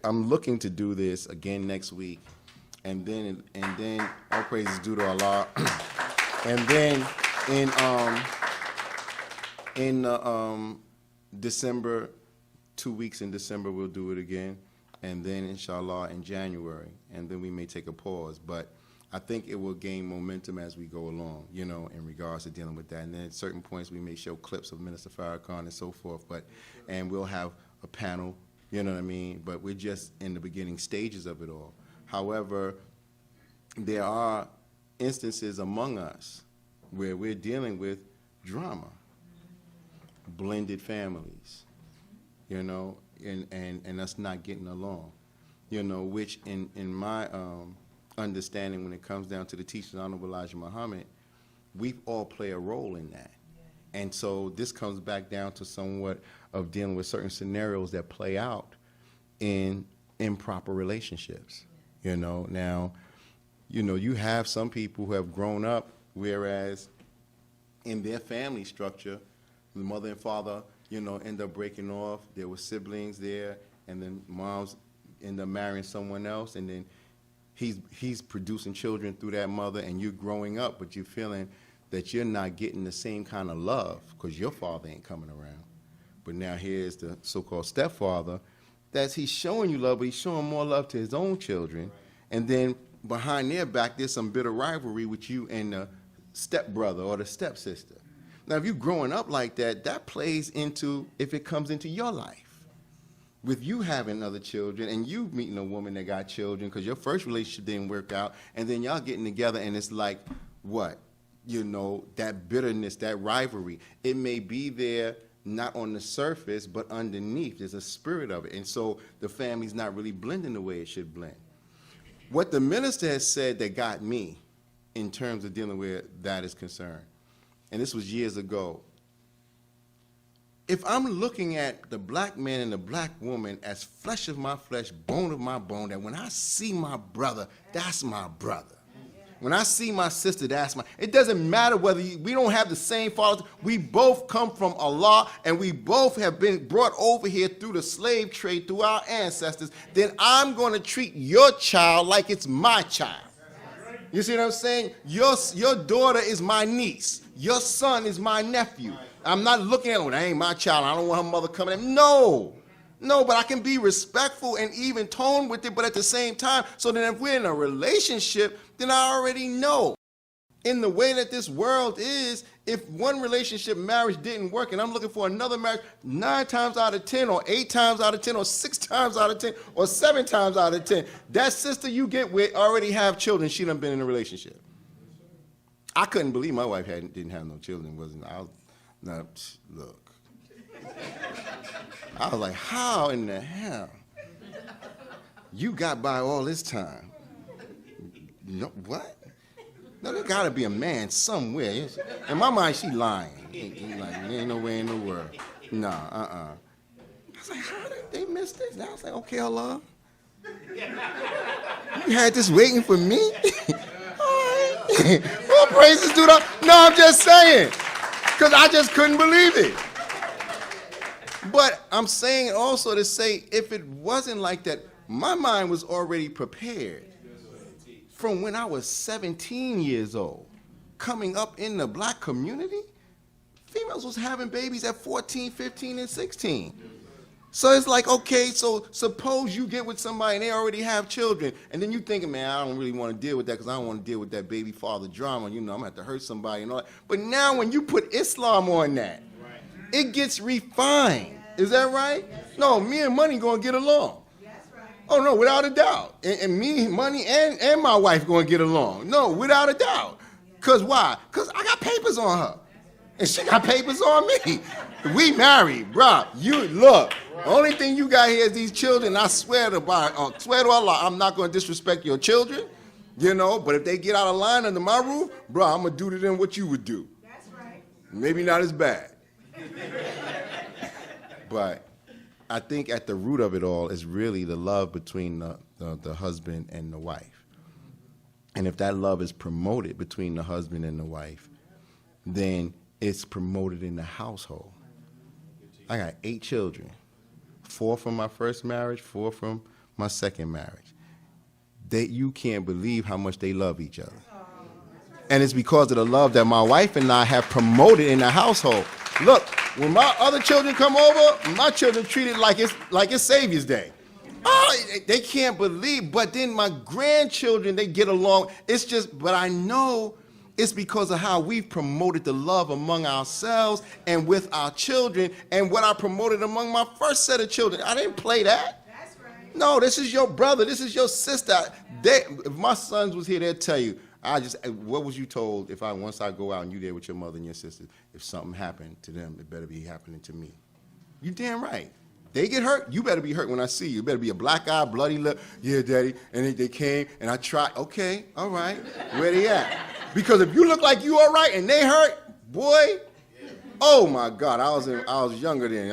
I'm looking to do this again next week, and then all praise is due to Allah, and then in December, 2 weeks in December, we'll do it again, and then inshallah in January, and then we may take a pause, but I think it will gain momentum as we go along, in regards to dealing with that. And then at certain points, we may show clips of Minister Farrakhan and so forth, and we'll have a panel, you know what I mean? But we're just in the beginning stages of it all. However, there are instances among us where we're dealing with drama, blended families, and us not getting along, which in my understanding, when it comes down to the teachings of Honorable Elijah Muhammad, we all play a role in that. And so this comes back down to somewhat of dealing with certain scenarios that play out in improper relationships. Now, you have some people who have grown up, whereas in their family structure, the mother and father, end up breaking off. There were siblings there, and then moms end up marrying someone else, and then he's producing children through that mother, and you're growing up, but you're feeling that you're not getting the same kind of love because your father ain't coming around. But now here's the so-called stepfather that he's showing you love, but he's showing more love to his own children. And then behind their back, there's some bitter rivalry with you and the stepbrother or the stepsister. Now, if you're growing up like that, that plays into, if it comes into your life. With you having other children and you meeting a woman that got children because your first relationship didn't work out, and then y'all getting together and it's like, what? That bitterness, that rivalry. It may be there, not on the surface, but underneath. There's a spirit of it. And so the family's not really blending the way it should blend. What the minister has said that got me in terms of dealing with that is concerned, and this was years ago, if I'm looking at the black man and the black woman as flesh of my flesh, bone of my bone, that when I see my brother, that's my brother. When I see my sister, that's my, it doesn't matter whether we don't have the same fathers. We both come from Allah, and we both have been brought over here through the slave trade, through our ancestors. Then I'm going to treat your child like it's my child. You see what I'm saying? Your daughter is my niece. Your son is my nephew. I'm not looking at, well, that ain't my child. I don't want her mother coming in. No. No, but I can be respectful and even tone with it, but at the same time, so that if we're in a relationship, then I already know. In the way that this world is, if one relationship marriage didn't work and I'm looking for another marriage, 9 times out of 10 or 8 times out of 10 or 6 times out of 10 or 7 times out of 10, that sister you get with already have children. She done been in a relationship. I couldn't believe my wife didn't have no children. Look. I was like, how in the hell you got by all this time? What? No, there gotta be a man somewhere. In my mind, she lying. Like, there ain't no way in the world. Nah, I was like, how did they miss this? And I was like, okay, Allah. You had this waiting for me? All right. Well, praises do that. No, I'm just saying. Because I just couldn't believe it. But I'm saying also to say, if it wasn't like that, my mind was already prepared. From when I was 17 years old, coming up in the black community, females was having babies at 14, 15, and 16. So it's like, okay, so suppose you get with somebody and they already have children, and then you thinking, man, I don't really want to deal with that because I don't want to deal with that baby father drama. You know, I'm going to have to hurt somebody and all that. But now when you put Islam on that, it gets refined. Is that right? No, me and money going to get along. Oh, no, without a doubt. And me, money, and my wife going to get along. No, without a doubt. Because why? Because I got papers on her. And she got papers on me. We married, bro. You, look, only thing you got here is these children. I swear to Allah, I'm not going to disrespect your children, you know, but if they get out of line under my roof, bro, I'm going to do to them what you would do. That's right. Maybe not as bad. But I think at the root of it all is really the love between the husband and the wife. And if that love is promoted between the husband and the wife, then it's promoted in the household. I got 8 children, 4 from my first marriage, 4 from my second marriage. You can't believe how much they love each other. And it's because of the love that my wife and I have promoted in the household. Look, when my other children come over, my children treat it like it's Savior's Day. Oh, they can't believe. But then my grandchildren, they get along. It's just, but I know it's because of how we've promoted the love among ourselves and with our children, and what I promoted among my first set of children. I didn't play that. That's right. No, this is your brother. This is your sister. If my sons was here, they'd tell you. What was you told once I go out and you there with your mother and your sister, if something happened to them, it better be happening to me. You damn right. They get hurt, you better be hurt when I see you. It better be a black eye, bloody lip. Yeah, daddy. And they came and I tried. Okay, all right. Where they at? Because if you look like you all right and they hurt, boy, oh my God, I was younger then.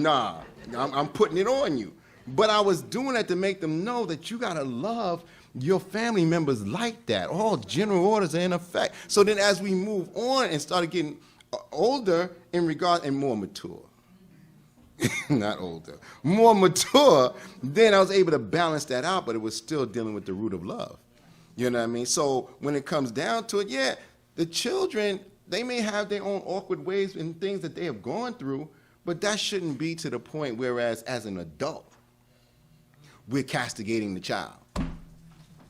Nah, I'm putting it on you. But I was doing that to make them know that you gotta love your family members like that. All general orders are in effect. So then as we move on and started getting older in regard and more mature, not older, more mature, then I was able to balance that out, but it was still dealing with the root of love. You know what I mean? So when it comes down to it, yeah, the children, they may have their own awkward ways and things that they have gone through, but that shouldn't be to the point whereas as an adult, we're castigating the child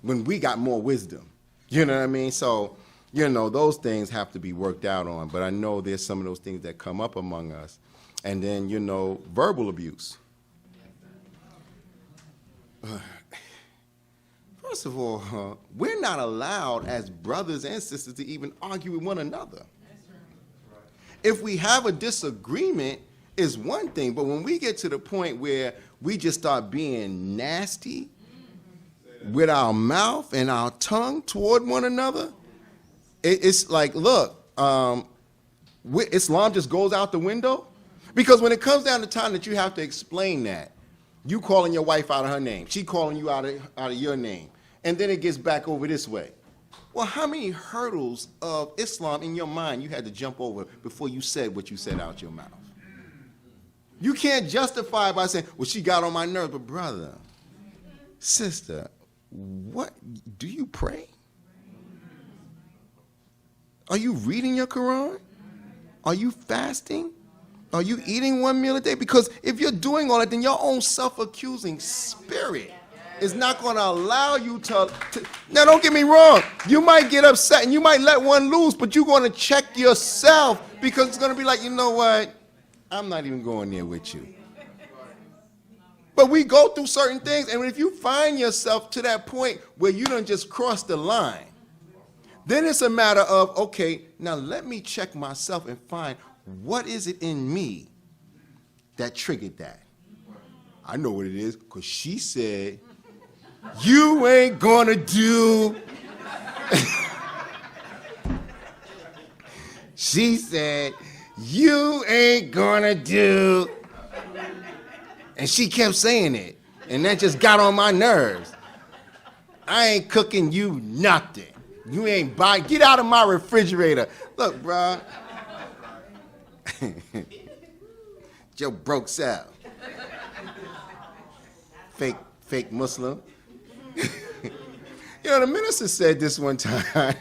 when we got more wisdom. You know what I mean? So, you know, those things have to be worked out on, but I know there's some of those things that come up among us. And then, you know, verbal abuse. First of all, we're not allowed as brothers and sisters to even argue with one another. If we have a disagreement, is one thing, but when we get to the point where we just start being nasty with our mouth and our tongue toward one another, it's like, look, Islam just goes out the window. Because when it comes down to time that you have to explain that, you calling your wife out of her name, she calling you out of your name, and then it gets back over this way. Well, how many hurdles of Islam in your mind you had to jump over before you said what you said out your mouth? You can't justify it by saying, well, she got on my nerves. But brother, sister, what, do you pray? Are you reading your Quran? Are you fasting? Are you eating one meal a day? Because if you're doing all that, then your own self-accusing spirit is not going to allow you to. Now, don't get me wrong. You might get upset and you might let one loose, but you're going to check yourself because it's going to be like, you know what? I'm not even going there with you. But we go through certain things, and if you find yourself to that point where you done just crossed the line, then it's a matter of, okay, now let me check myself and find what is it in me that triggered that. I know what it is, because she said, you ain't gonna do. She said, you ain't gonna do. And she kept saying it, and that just got on my nerves. I ain't cooking you nothing. You ain't buying. Get out of my refrigerator. Look, bro. Joe broke self. Fake Muslim. You know, the minister said this one time.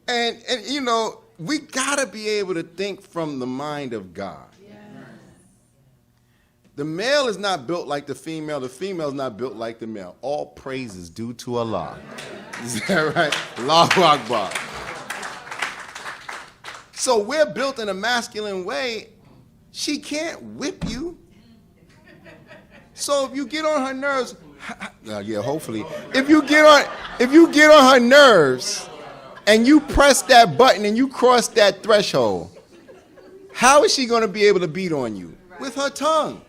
And you know, we gotta be able to think from the mind of God. The male is not built like the female is not built like the male. All praise is due to Allah. Is that right? Allahu Akbar. So we're built in a masculine way. She can't whip you. So if you get on her nerves, yeah, hopefully. If you get on her nerves and you press that button and you cross that threshold, how is she going to be able to beat on you? With her tongue.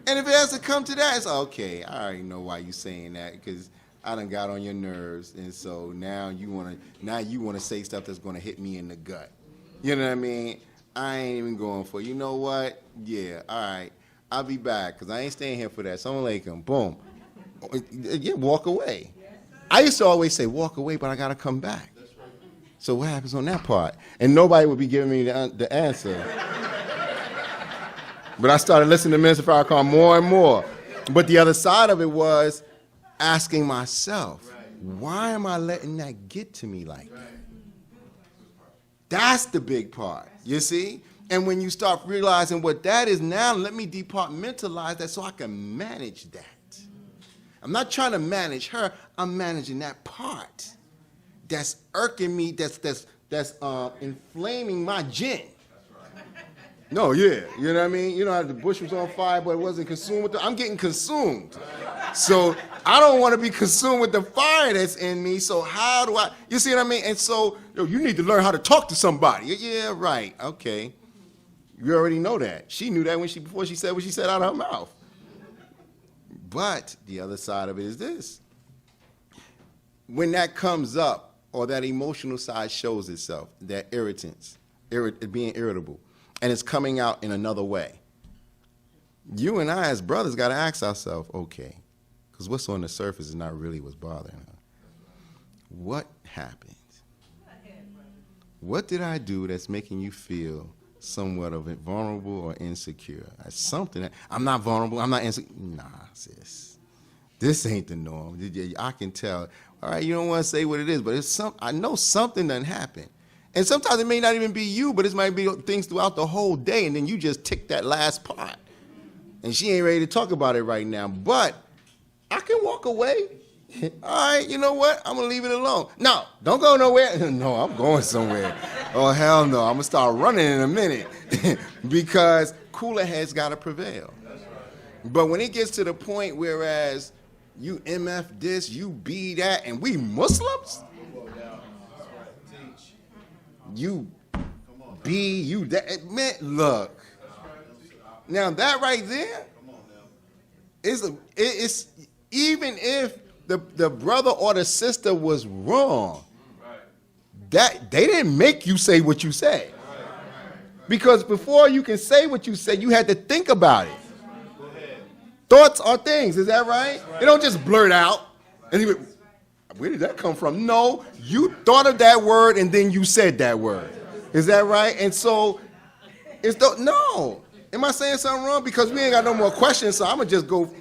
And if it has to come to that, it's okay. I already know why you're saying that, because I done got on your nerves, and so now you wanna say stuff that's gonna hit me in the gut. You know what I mean? I ain't even going for it. You know what? Yeah, all right. I'll be back, because I ain't staying here for that. Assalamu alaikum. Boom. Yeah, walk away. I used to always say, walk away, but I gotta come back. So what happens on that part? And nobody would be giving me the answer. But I started listening to Minister Farrakhan more and more. But the other side of it was asking myself, why am I letting that get to me like that? That's the big part, you see? And when you start realizing what that is now, let me departmentalize that so I can manage that. I'm not trying to manage her, I'm managing that part that's irking me, that's inflaming my gin. No, yeah, you know what I mean? You know how the bush was on fire, but it wasn't consumed with I'm getting consumed. So I don't want to be consumed with the fire that's in me, so how do I, you see what I mean? And so, you need to learn how to talk to somebody. Yeah, right, okay. You already know that. She knew that before she said what she said out of her mouth. But the other side of it is this. When that comes up, or that emotional side shows itself, that irritants, being irritable, and it's coming out in another way, you and I as brothers got to ask ourselves, okay, because what's on the surface is not really what's bothering her. What happened? What did I do that's making you feel somewhat of it vulnerable or insecure? That's something that, I'm not vulnerable, I'm not insecure. Nah, sis, this ain't the norm. I can tell. All right, you don't want to say what it is, but I know something done happened. And sometimes it may not even be you, but it might be things throughout the whole day, and then you just tick that last part. And she ain't ready to talk about it right now. But I can walk away. All right, you know what? I'm going to leave it alone. No, don't go nowhere. No, I'm going somewhere. Oh, hell no. I'm going to start running in a minute because cooler heads got to prevail. But when it gets to the point whereas you MF this, you be that, and we Muslims? You be, you that. Man, look. Now that right there it's even if the brother or the sister was wrong, that they didn't make you say what you said. Because before you can say what you said, you had to think about it. Thoughts are things, is that right? They don't just blurt out. And you went, where did that come from? No, you thought of that word and then you said that word. Is that right? And so, no. Am I saying something wrong? Because we ain't got no more questions, so I'm going to just go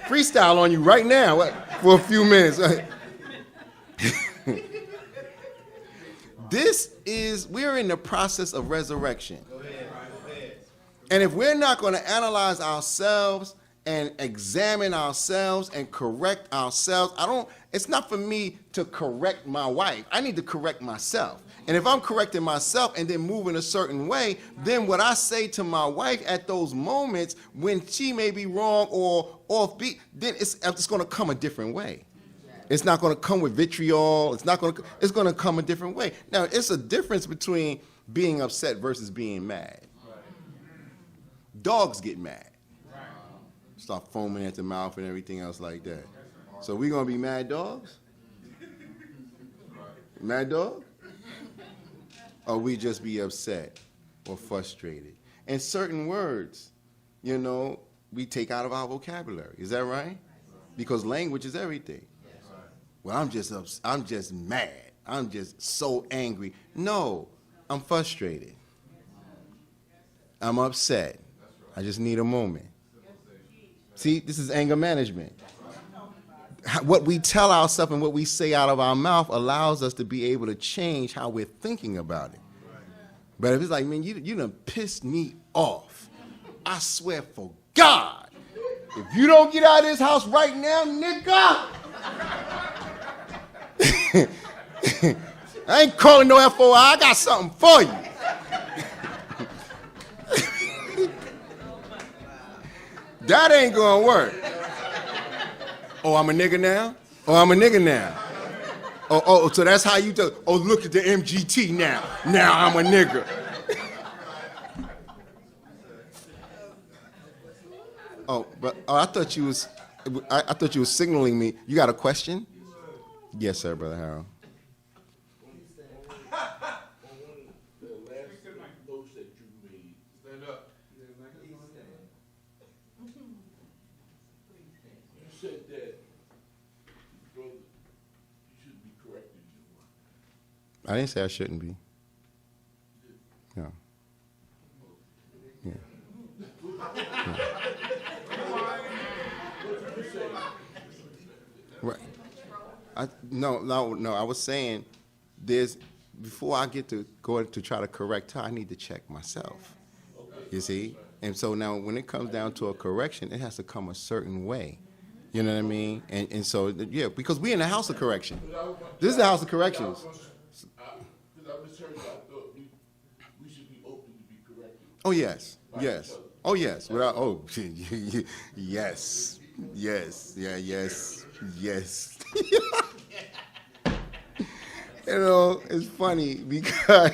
freestyle on you right now for a few minutes. we're in the process of resurrection. And if we're not going to analyze ourselves and examine ourselves and correct ourselves, it's not for me to correct my wife. I need to correct myself. And if I'm correcting myself and then moving a certain way, then what I say to my wife at those moments when she may be wrong or offbeat, then it's going to come a different way. It's not going to come with vitriol. It's going to come a different way. Now, it's a difference between being upset versus being mad. Dogs get mad. Start foaming at the mouth and everything else like that. So we going to be mad dogs? Mad dog? Or we just be upset or frustrated? And certain words, we take out of our vocabulary. Is that right? Because language is everything. Well, I'm just mad. I'm just so angry. No, I'm frustrated. I'm upset. I just need a moment. See, this is anger management. What we tell ourselves and what we say out of our mouth allows us to be able to change how we're thinking about it. But if it's like, man, you done pissed me off. I swear for God, if you don't get out of this house right now, nigga, I ain't calling no FOI. I got something for you. That ain't gonna work. Oh, I'm a nigga now? Oh, I'm a nigga now. Oh, so that's how you do. Oh, look at the MGT now. Now I'm a nigga. I thought you was signaling me. You got a question? Yes, sir, Brother Harold. I didn't say I shouldn't be. No. Yeah. Right. No. I was saying before I get to go to try to correct her, I need to check myself. You see? And so now when it comes down to a correction, it has to come a certain way. You know what I mean? And so, yeah, because we're in the house of correction. This is the house of corrections. Oh, yes. Yes. Oh, yes. Yes. Yes. Yeah, yes. Yes. It's funny because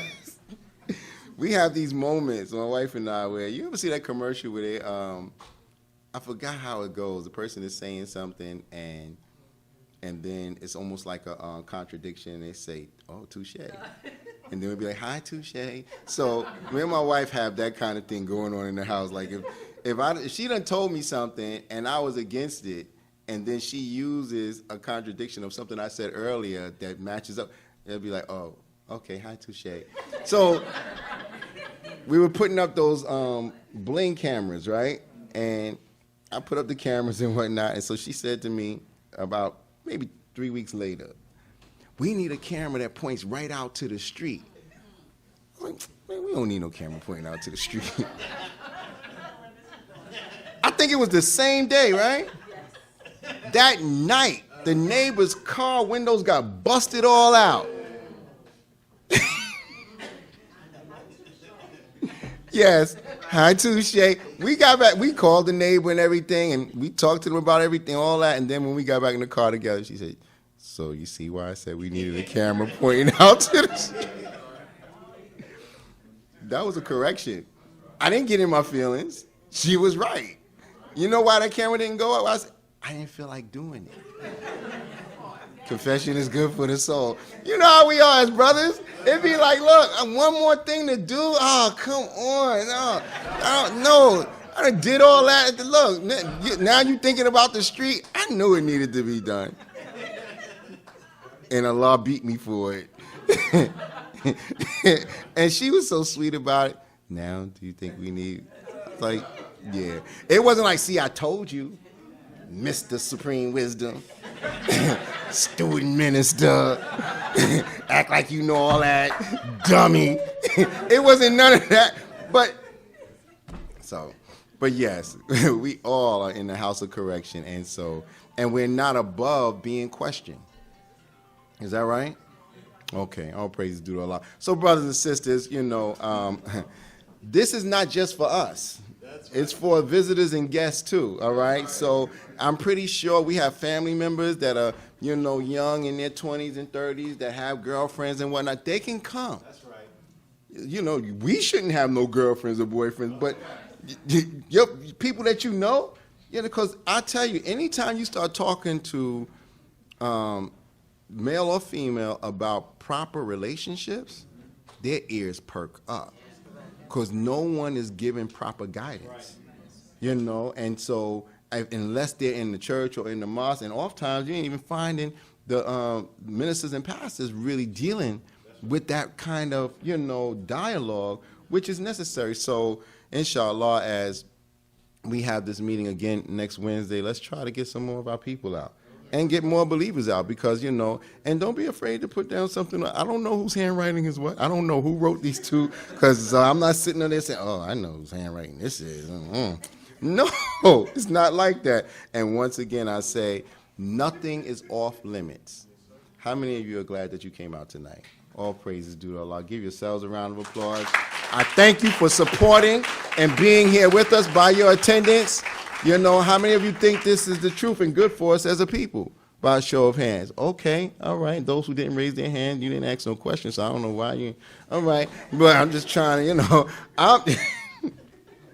we have these moments, my wife and I, where you ever see that commercial where they, I forgot how it goes. The person is saying something and then it's almost like a contradiction. They say, oh, touche. And then we'd be like, hi, touche. So me and my wife have that kind of thing going on in the house. Like if she done told me something and I was against it, and then she uses a contradiction of something I said earlier that matches up, it'll be like, oh, okay, hi, touche. So we were putting up those bling cameras, right? And I put up the cameras and whatnot. And so she said to me about maybe 3 weeks later, we need a camera that points right out to the street. I'm like, man, we don't need no camera pointing out to the street. I think it was the same day, right? That night, the neighbor's car windows got busted all out. Yes, hi, touche. We got back, we called the neighbor and everything, and we talked to them about everything, all that, and then when we got back in the car together, she said, so you see why I said we needed a camera pointing out to the street? That was a correction. I didn't get in my feelings. She was right. You know why that camera didn't go up? I didn't feel like doing it. Confession is good for the soul. You know how we are as brothers? It'd be like, look, one more thing to do? Oh, come on. No, I don't know. I done did all that. Look, now you thinking about the street? I knew it needed to be done. And Allah beat me for it. And she was so sweet about it. Now, do you think we need? Like, yeah. It wasn't like, see, I told you, Mr. Supreme Wisdom. student minister, act like you know all that, dummy. It wasn't none of that, but yes, we all are in the house of correction, and we're not above being questioned. Is that right? Okay, all praises due to Allah. So, brothers and sisters, this is not just for us. It's for visitors and guests too, all right? So I'm pretty sure we have family members that are, young in their 20s and 30s that have girlfriends and whatnot. They can come. That's right. We shouldn't have no girlfriends or boyfriends, but people that you know, because I tell you, anytime you start talking to male or female about proper relationships, their ears perk up. Because no one is giving proper guidance, and so unless they're in the church or in the mosque, and oftentimes you ain't even finding the ministers and pastors really dealing with that kind of, dialogue, which is necessary. So, inshallah, as we have this meeting again next Wednesday, let's try to get some more of our people out. And get more believers out because, and don't be afraid to put down something. I don't know whose handwriting is what. I don't know who wrote these two because I'm not sitting there saying, oh, I know whose handwriting this is. No, it's not like that. And once again, I say nothing is off limits. How many of you are glad that you came out tonight? All praises due to Allah. Give yourselves a round of applause. I thank you for supporting and being here with us by your attendance. How many of you think this is the truth and good for us as a people? By a show of hands. Okay, all right. Those who didn't raise their hand, you didn't ask no questions, so I don't know why you. All right, but I'm just trying to,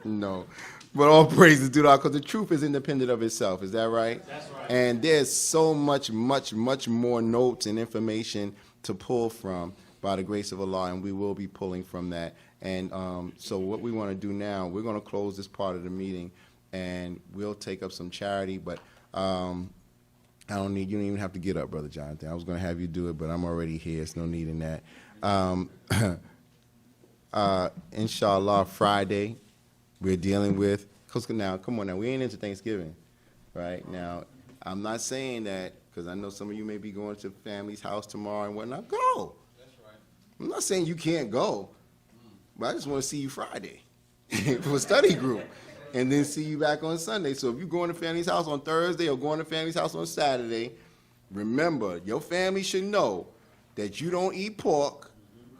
no. But all praises due to Allah, because the truth is independent of itself. Is that right? That's right. And there's so much more notes and information to pull from by the grace of Allah, and we will be pulling from that. And so what we want to do now, we're going to close this part of the meeting. And we'll take up some charity, but you don't even have to get up, Brother Jonathan. I was going to have you do it, but I'm already here. There's no need in that. Inshallah, Friday, we're dealing with, now, come on now, we ain't into Thanksgiving, right? Now, I'm not saying that, because I know some of you may be going to family's house tomorrow and whatnot. Go. That's right. I'm not saying you can't go, but I just want to see you Friday for a study group. And then see you back on Sunday. So if you're going to family's house on Thursday or going to family's house on Saturday, remember, your family should know that you don't eat pork,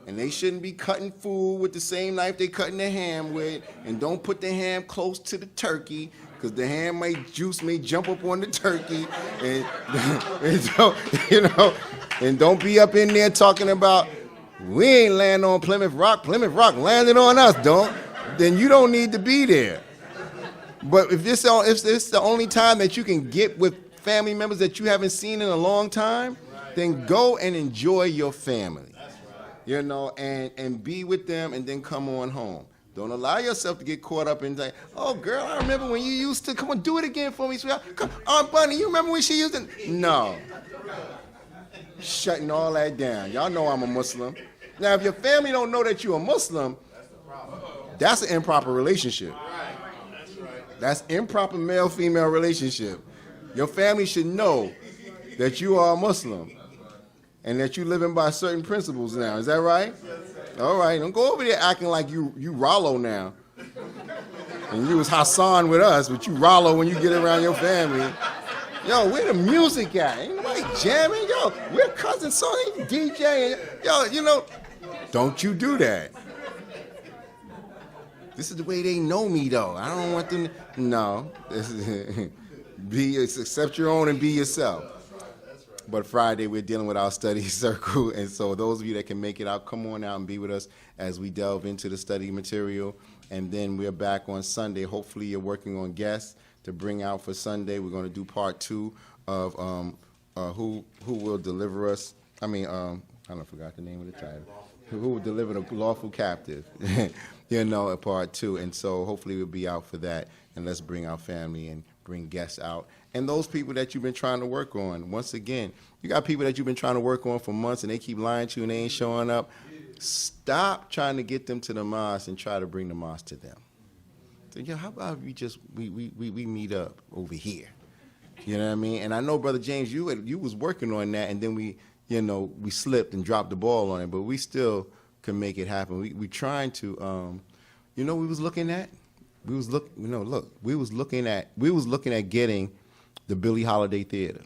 and they shouldn't be cutting food with the same knife they cutting the ham with, and don't put the ham close to the turkey, because the ham juice may jump up on the turkey, and don't be up in there talking about, we ain't land on Plymouth Rock landed on us, then you don't need to be there. But if this is the only time that you can get with family members that you haven't seen in a long time, then go and enjoy your family. And be with them and then come on home. Don't allow yourself to get caught up in like, oh, girl, I remember when you used to, come on, do it again for me, sweetheart. Come, Aunt Bunny, you remember when she used to? No. Shutting all that down. Y'all know I'm a Muslim. Now, if your family don't know that you're a Muslim, that's an improper relationship. That's improper male-female relationship. Your family should know that you are a Muslim and that you're living by certain principles now. Is that right? All right. Don't go over there acting like you Rollo now. And you was Hassan with us, but you Rollo when you get around your family. Yo, where the music at? Ain't nobody jamming. Yo, we're cousin Sonny DJ. Yo, don't you do that. This is the way they know me, though. I don't want them to, no. Accept your own and be yourself. But Friday, we're dealing with our study circle. And so those of you that can make it out, come on out and be with us as we delve into the study material. And then we're back on Sunday. Hopefully you're working on guests to bring out for Sunday. We're going to do part 2 of who will deliver us. I forgot the name of the title. Who will deliver the lawful captive. At part 2. And so hopefully we'll be out for that. And let's bring our family and bring guests out. And those people that you've been trying to work on, once again, you got people that you've been trying to work on for months and they keep lying to you and they ain't showing up. Stop trying to get them to the mosque and try to bring the mosque to them. So, how about we meet up over here You know what I mean? And I know, Brother James, you was working on that, and then we slipped and dropped the ball on it, but we still can make it happen. We trying to, we was looking at? We was looking at getting the Billie Holiday Theater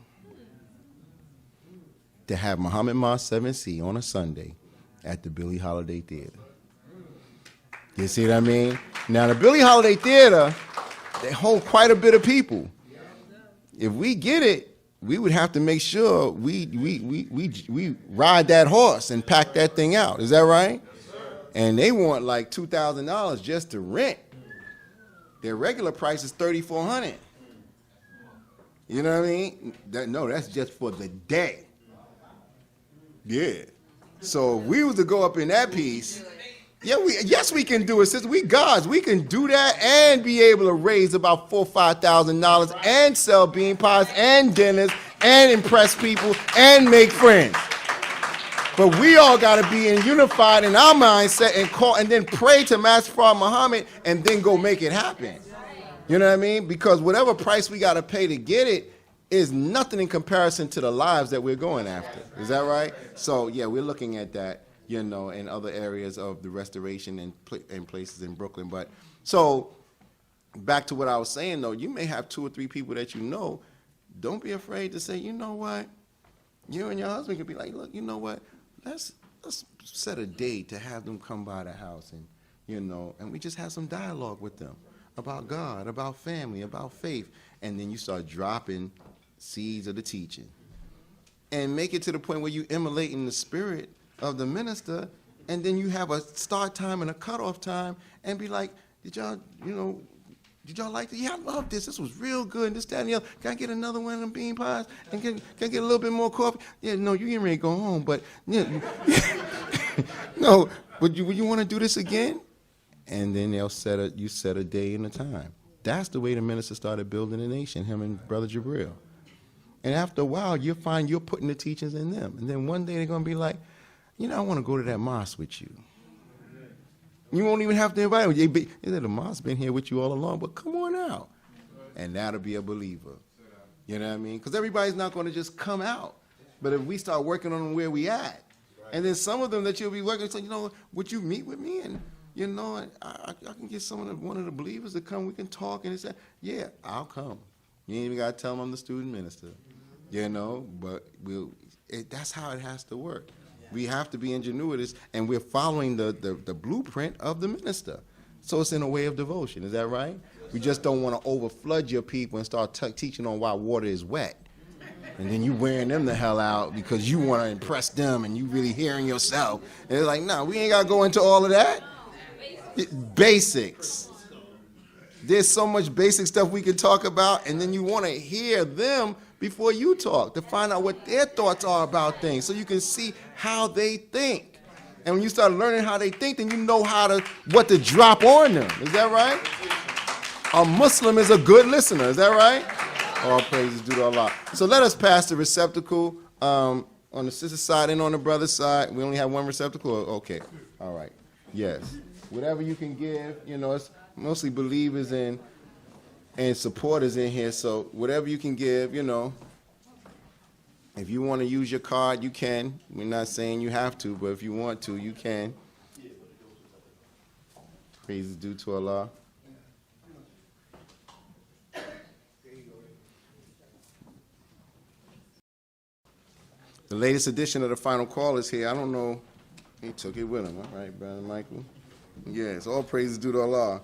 to have Muhammad Mosque 7C on a Sunday at the Billie Holiday Theater. You see what I mean? Now, the Billie Holiday Theater, they hold quite a bit of people. If we get it, we would have to make sure we ride that horse and pack that thing out. Is that right? And they want like $2,000 just to rent. Their regular price is $3,400. You know what I mean? That's just for the day. Yeah. So if we was to go up in that piece, yes, we can do it, sister. We gods. We can do that and be able to raise about $4,000 or $5,000 and sell bean pies and dinners and impress people and make friends. But we all got to be unified in our mindset and call and then pray to Master Prophet Muhammad and then go make it happen. You know what I mean? Because whatever price we got to pay to get it is nothing in comparison to the lives that we're going after. Is that right? So, yeah, we're looking at that, in other areas of the restoration and places in Brooklyn. But so back to what I was saying, though, you may have 2 or 3 people that you know. Don't be afraid to say, you know what? You and your husband could be like, look, you know what? Let's set a date to have them come by the house and, and we just have some dialogue with them about God, about family, about faith. And then you start dropping seeds of the teaching. And make it to the point where you emulating the spirit of the minister, and then you have a start time and a cutoff time and be like, did y'all like it? Yeah, I love this. This was real good. And this, that, and the other. Can I get another one of them bean pies? And can I get a little bit more coffee? Yeah, no, you getting ready to go home, but no, would you want to do this again? And then you set a day and a time. That's the way the minister started building the nation, him and Brother Jabril. And after a while, you'll find you're putting the teachings in them. And then one day they're going to be like, I want to go to that mosque with you. You won't even have to invite them. They said, the mosque been here with you all along, but come on out. And that'll be a believer. You know what I mean? Because everybody's not going to just come out. But if we start working on where we at, and then some of them that you'll be working, so, would you meet with me? And, I can get one of the believers to come. We can talk. And they say, yeah, I'll come. You ain't even got to tell them I'm the student minister. But that's how it has to work. We have to be ingenuitous, and we're following the blueprint of the minister. So it's in a way of devotion. Is that right? We just don't want to overflood your people and start teaching on why water is wet. And then you wearing them the hell out because you want to impress them and you really hearing yourself. And it's like, no, we ain't got to go into all of that. Basics. There's so much basic stuff we can talk about, and then you want to hear them before you talk to find out what their thoughts are about things so you can see how they think. And when you start learning how they think, then you know what to drop on them. Is that right? A Muslim is a good listener. Is that right? All praises due to Allah. So let us pass the receptacle on the sister side and on the brother side. We only have one receptacle? Okay. All right. Yes. Whatever you can give, it's mostly believers and supporters in here, so whatever you can give, if you want to use your card, you can. We're not saying you have to, but if you want to, you can. Praise is due to Allah. The latest edition of the Final Call is here. I don't know. He took it with him. All right, Brother Michael. Yes, all praises due to Allah.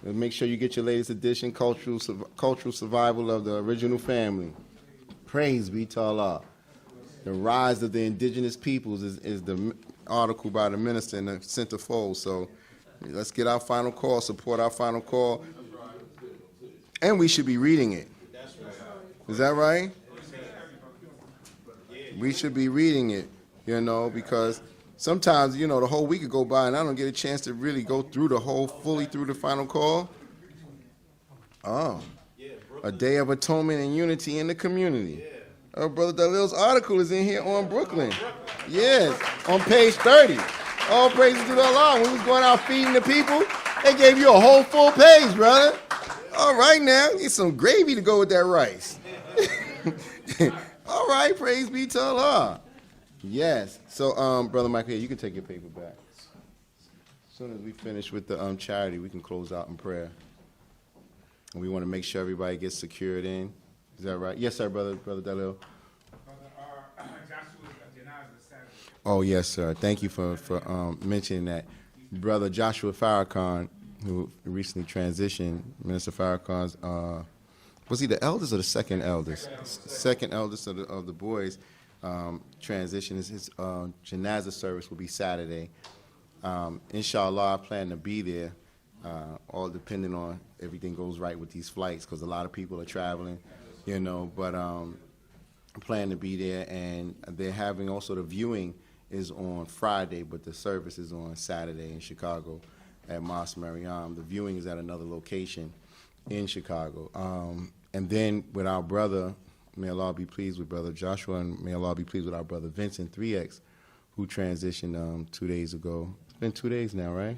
And make sure you get your latest edition, Cultural Survival of the Original Family. Praise be to Allah. The Rise of the Indigenous Peoples is the article by the minister in the centerfold. So let's get our Final Call, support our Final Call. And we should be reading it. Is that right? We should be reading it, because sometimes, the whole week could go by and I don't get a chance to really go through fully through the Final Call. Oh, a day of atonement and unity in the community. Brother Dalil's article is in here on Brooklyn. Yes, on page 30. All praises to Allah. When we was going out feeding the people, they gave you a whole full page, brother. All right now, get some gravy to go with that rice. All right, praise be to Allah. Yes. So, Brother Michael, you can take your paper back. As soon as we finish with the charity, we can close out in prayer. And we want to make sure everybody gets secured in. Is that right? Yes, sir, Brother Dalil. Oh, yes, sir. Thank you for mentioning that. Brother Joshua Farrakhan, who recently transitioned, Minister Farrakhan's, was he the eldest or the second eldest? Second eldest of the boys transition. His janazah service will be Saturday. Inshallah, I plan to be there, all depending on everything goes right with these flights, because a lot of people are traveling, but I plan to be there, and they're having also the viewing is on Friday, but the service is on Saturday in Chicago at Mosque Mariam. The viewing is at another location in Chicago. And then with our brother, may Allah be pleased with Brother Joshua, and may Allah be pleased with our brother Vincent 3X, who transitioned 2 days ago. It's been 2 days now, right?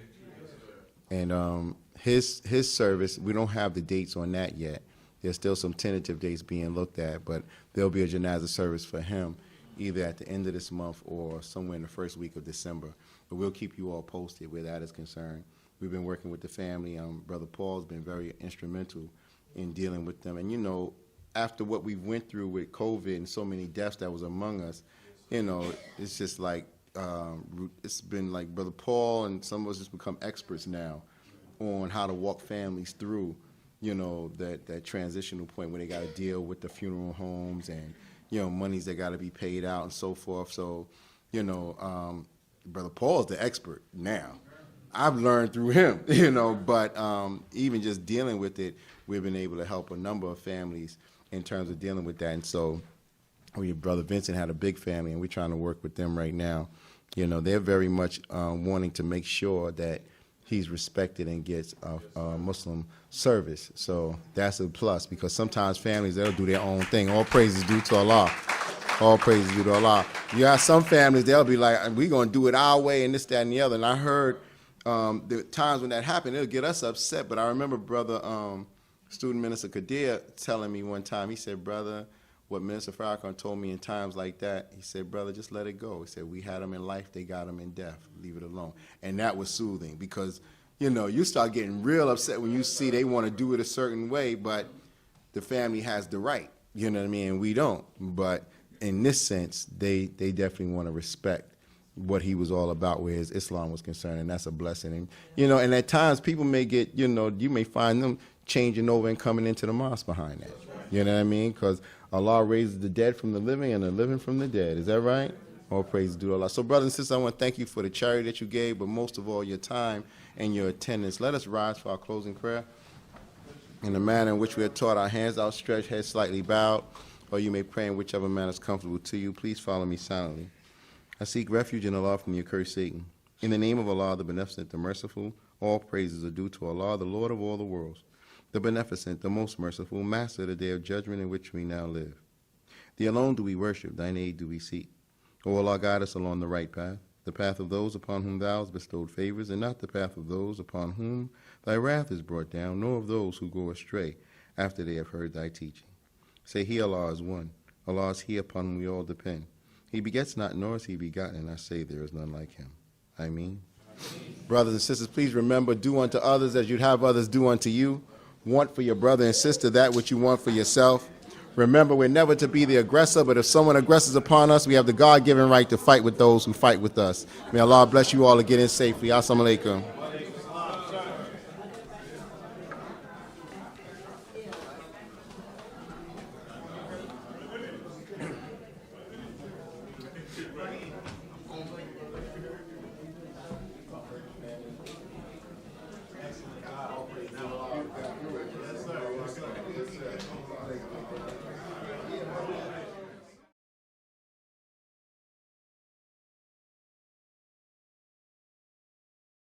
And his service, we don't have the dates on that yet. There's still some tentative dates being looked at, but there'll be a janazah service for him either at the end of this month or somewhere in the first week of December. But we'll keep you all posted where that is concerned. We've been working with the family. Brother Paul's been very instrumental in dealing with them. And, after what we went through with COVID and so many deaths that was among us, it's just like, it's been like Brother Paul and some of us just become experts now on how to walk families through, that transitional point where they got to deal with the funeral homes and, monies that got to be paid out and so forth. So, Brother Paul's the expert now. I've learned through him, but even just dealing with it, we've been able to help a number of families in terms of dealing with that. And so, your brother Vincent had a big family, and we're trying to work with them right now. They're very much wanting to make sure that he's respected and gets a Muslim service. So that's a plus, because sometimes families, they'll do their own thing. All praises due to Allah. All praises due to Allah. You have some families, they'll be like, we're going to do it our way and this, that, and the other. And I heard the times when that happened, it'll get us upset. But I remember Brother Student Minister Kadir telling me one time, he said, brother, what Minister Farrakhan told me in times like that, he said, brother, just let it go. He said, we had them in life, they got them in death. Leave it alone. And that was soothing, because, you start getting real upset when you see they want to do it a certain way, but the family has the right, you know what I mean, and we don't. But in this sense, they definitely want to respect what he was all about, where his Islam was concerned, and that's a blessing. And, and at times people may get, you may find them changing over and coming into the mosque behind that. You know what I mean? Because Allah raises the dead from the living and the living from the dead. Is that right? All praise due to Allah. So, brothers and sisters, I want to thank you for the charity that you gave, but most of all, your time and your attendance. Let us rise for our closing prayer. In the manner in which we are taught, our hands outstretched, heads slightly bowed, or you may pray in whichever manner is comfortable to you. Please follow me silently. I seek refuge in Allah from the accursed Satan. In the name of Allah, the Beneficent, the Merciful, all praises are due to Allah, the Lord of all the worlds, the Beneficent, the Most Merciful, Master of the day of judgment in which we now live. Thee alone do we worship, thine aid do we seek. O Allah, guide us along the right path, the path of those upon whom thou hast bestowed favors, and not the path of those upon whom thy wrath is brought down, nor of those who go astray after they have heard thy teaching. Say, He, Allah, is one. Allah is He upon whom we all depend. He begets not, nor is He begotten, and I say there is none like Him. Ameen. Brothers and sisters, please remember, do unto others as you'd have others do unto you. Want for your brother and sister that which you want for yourself. Remember, we're never to be the aggressor, but if someone aggresses upon us, we have the God-given right to fight with those who fight with us. May Allah bless you all to get in safely. Assalamu alaikum.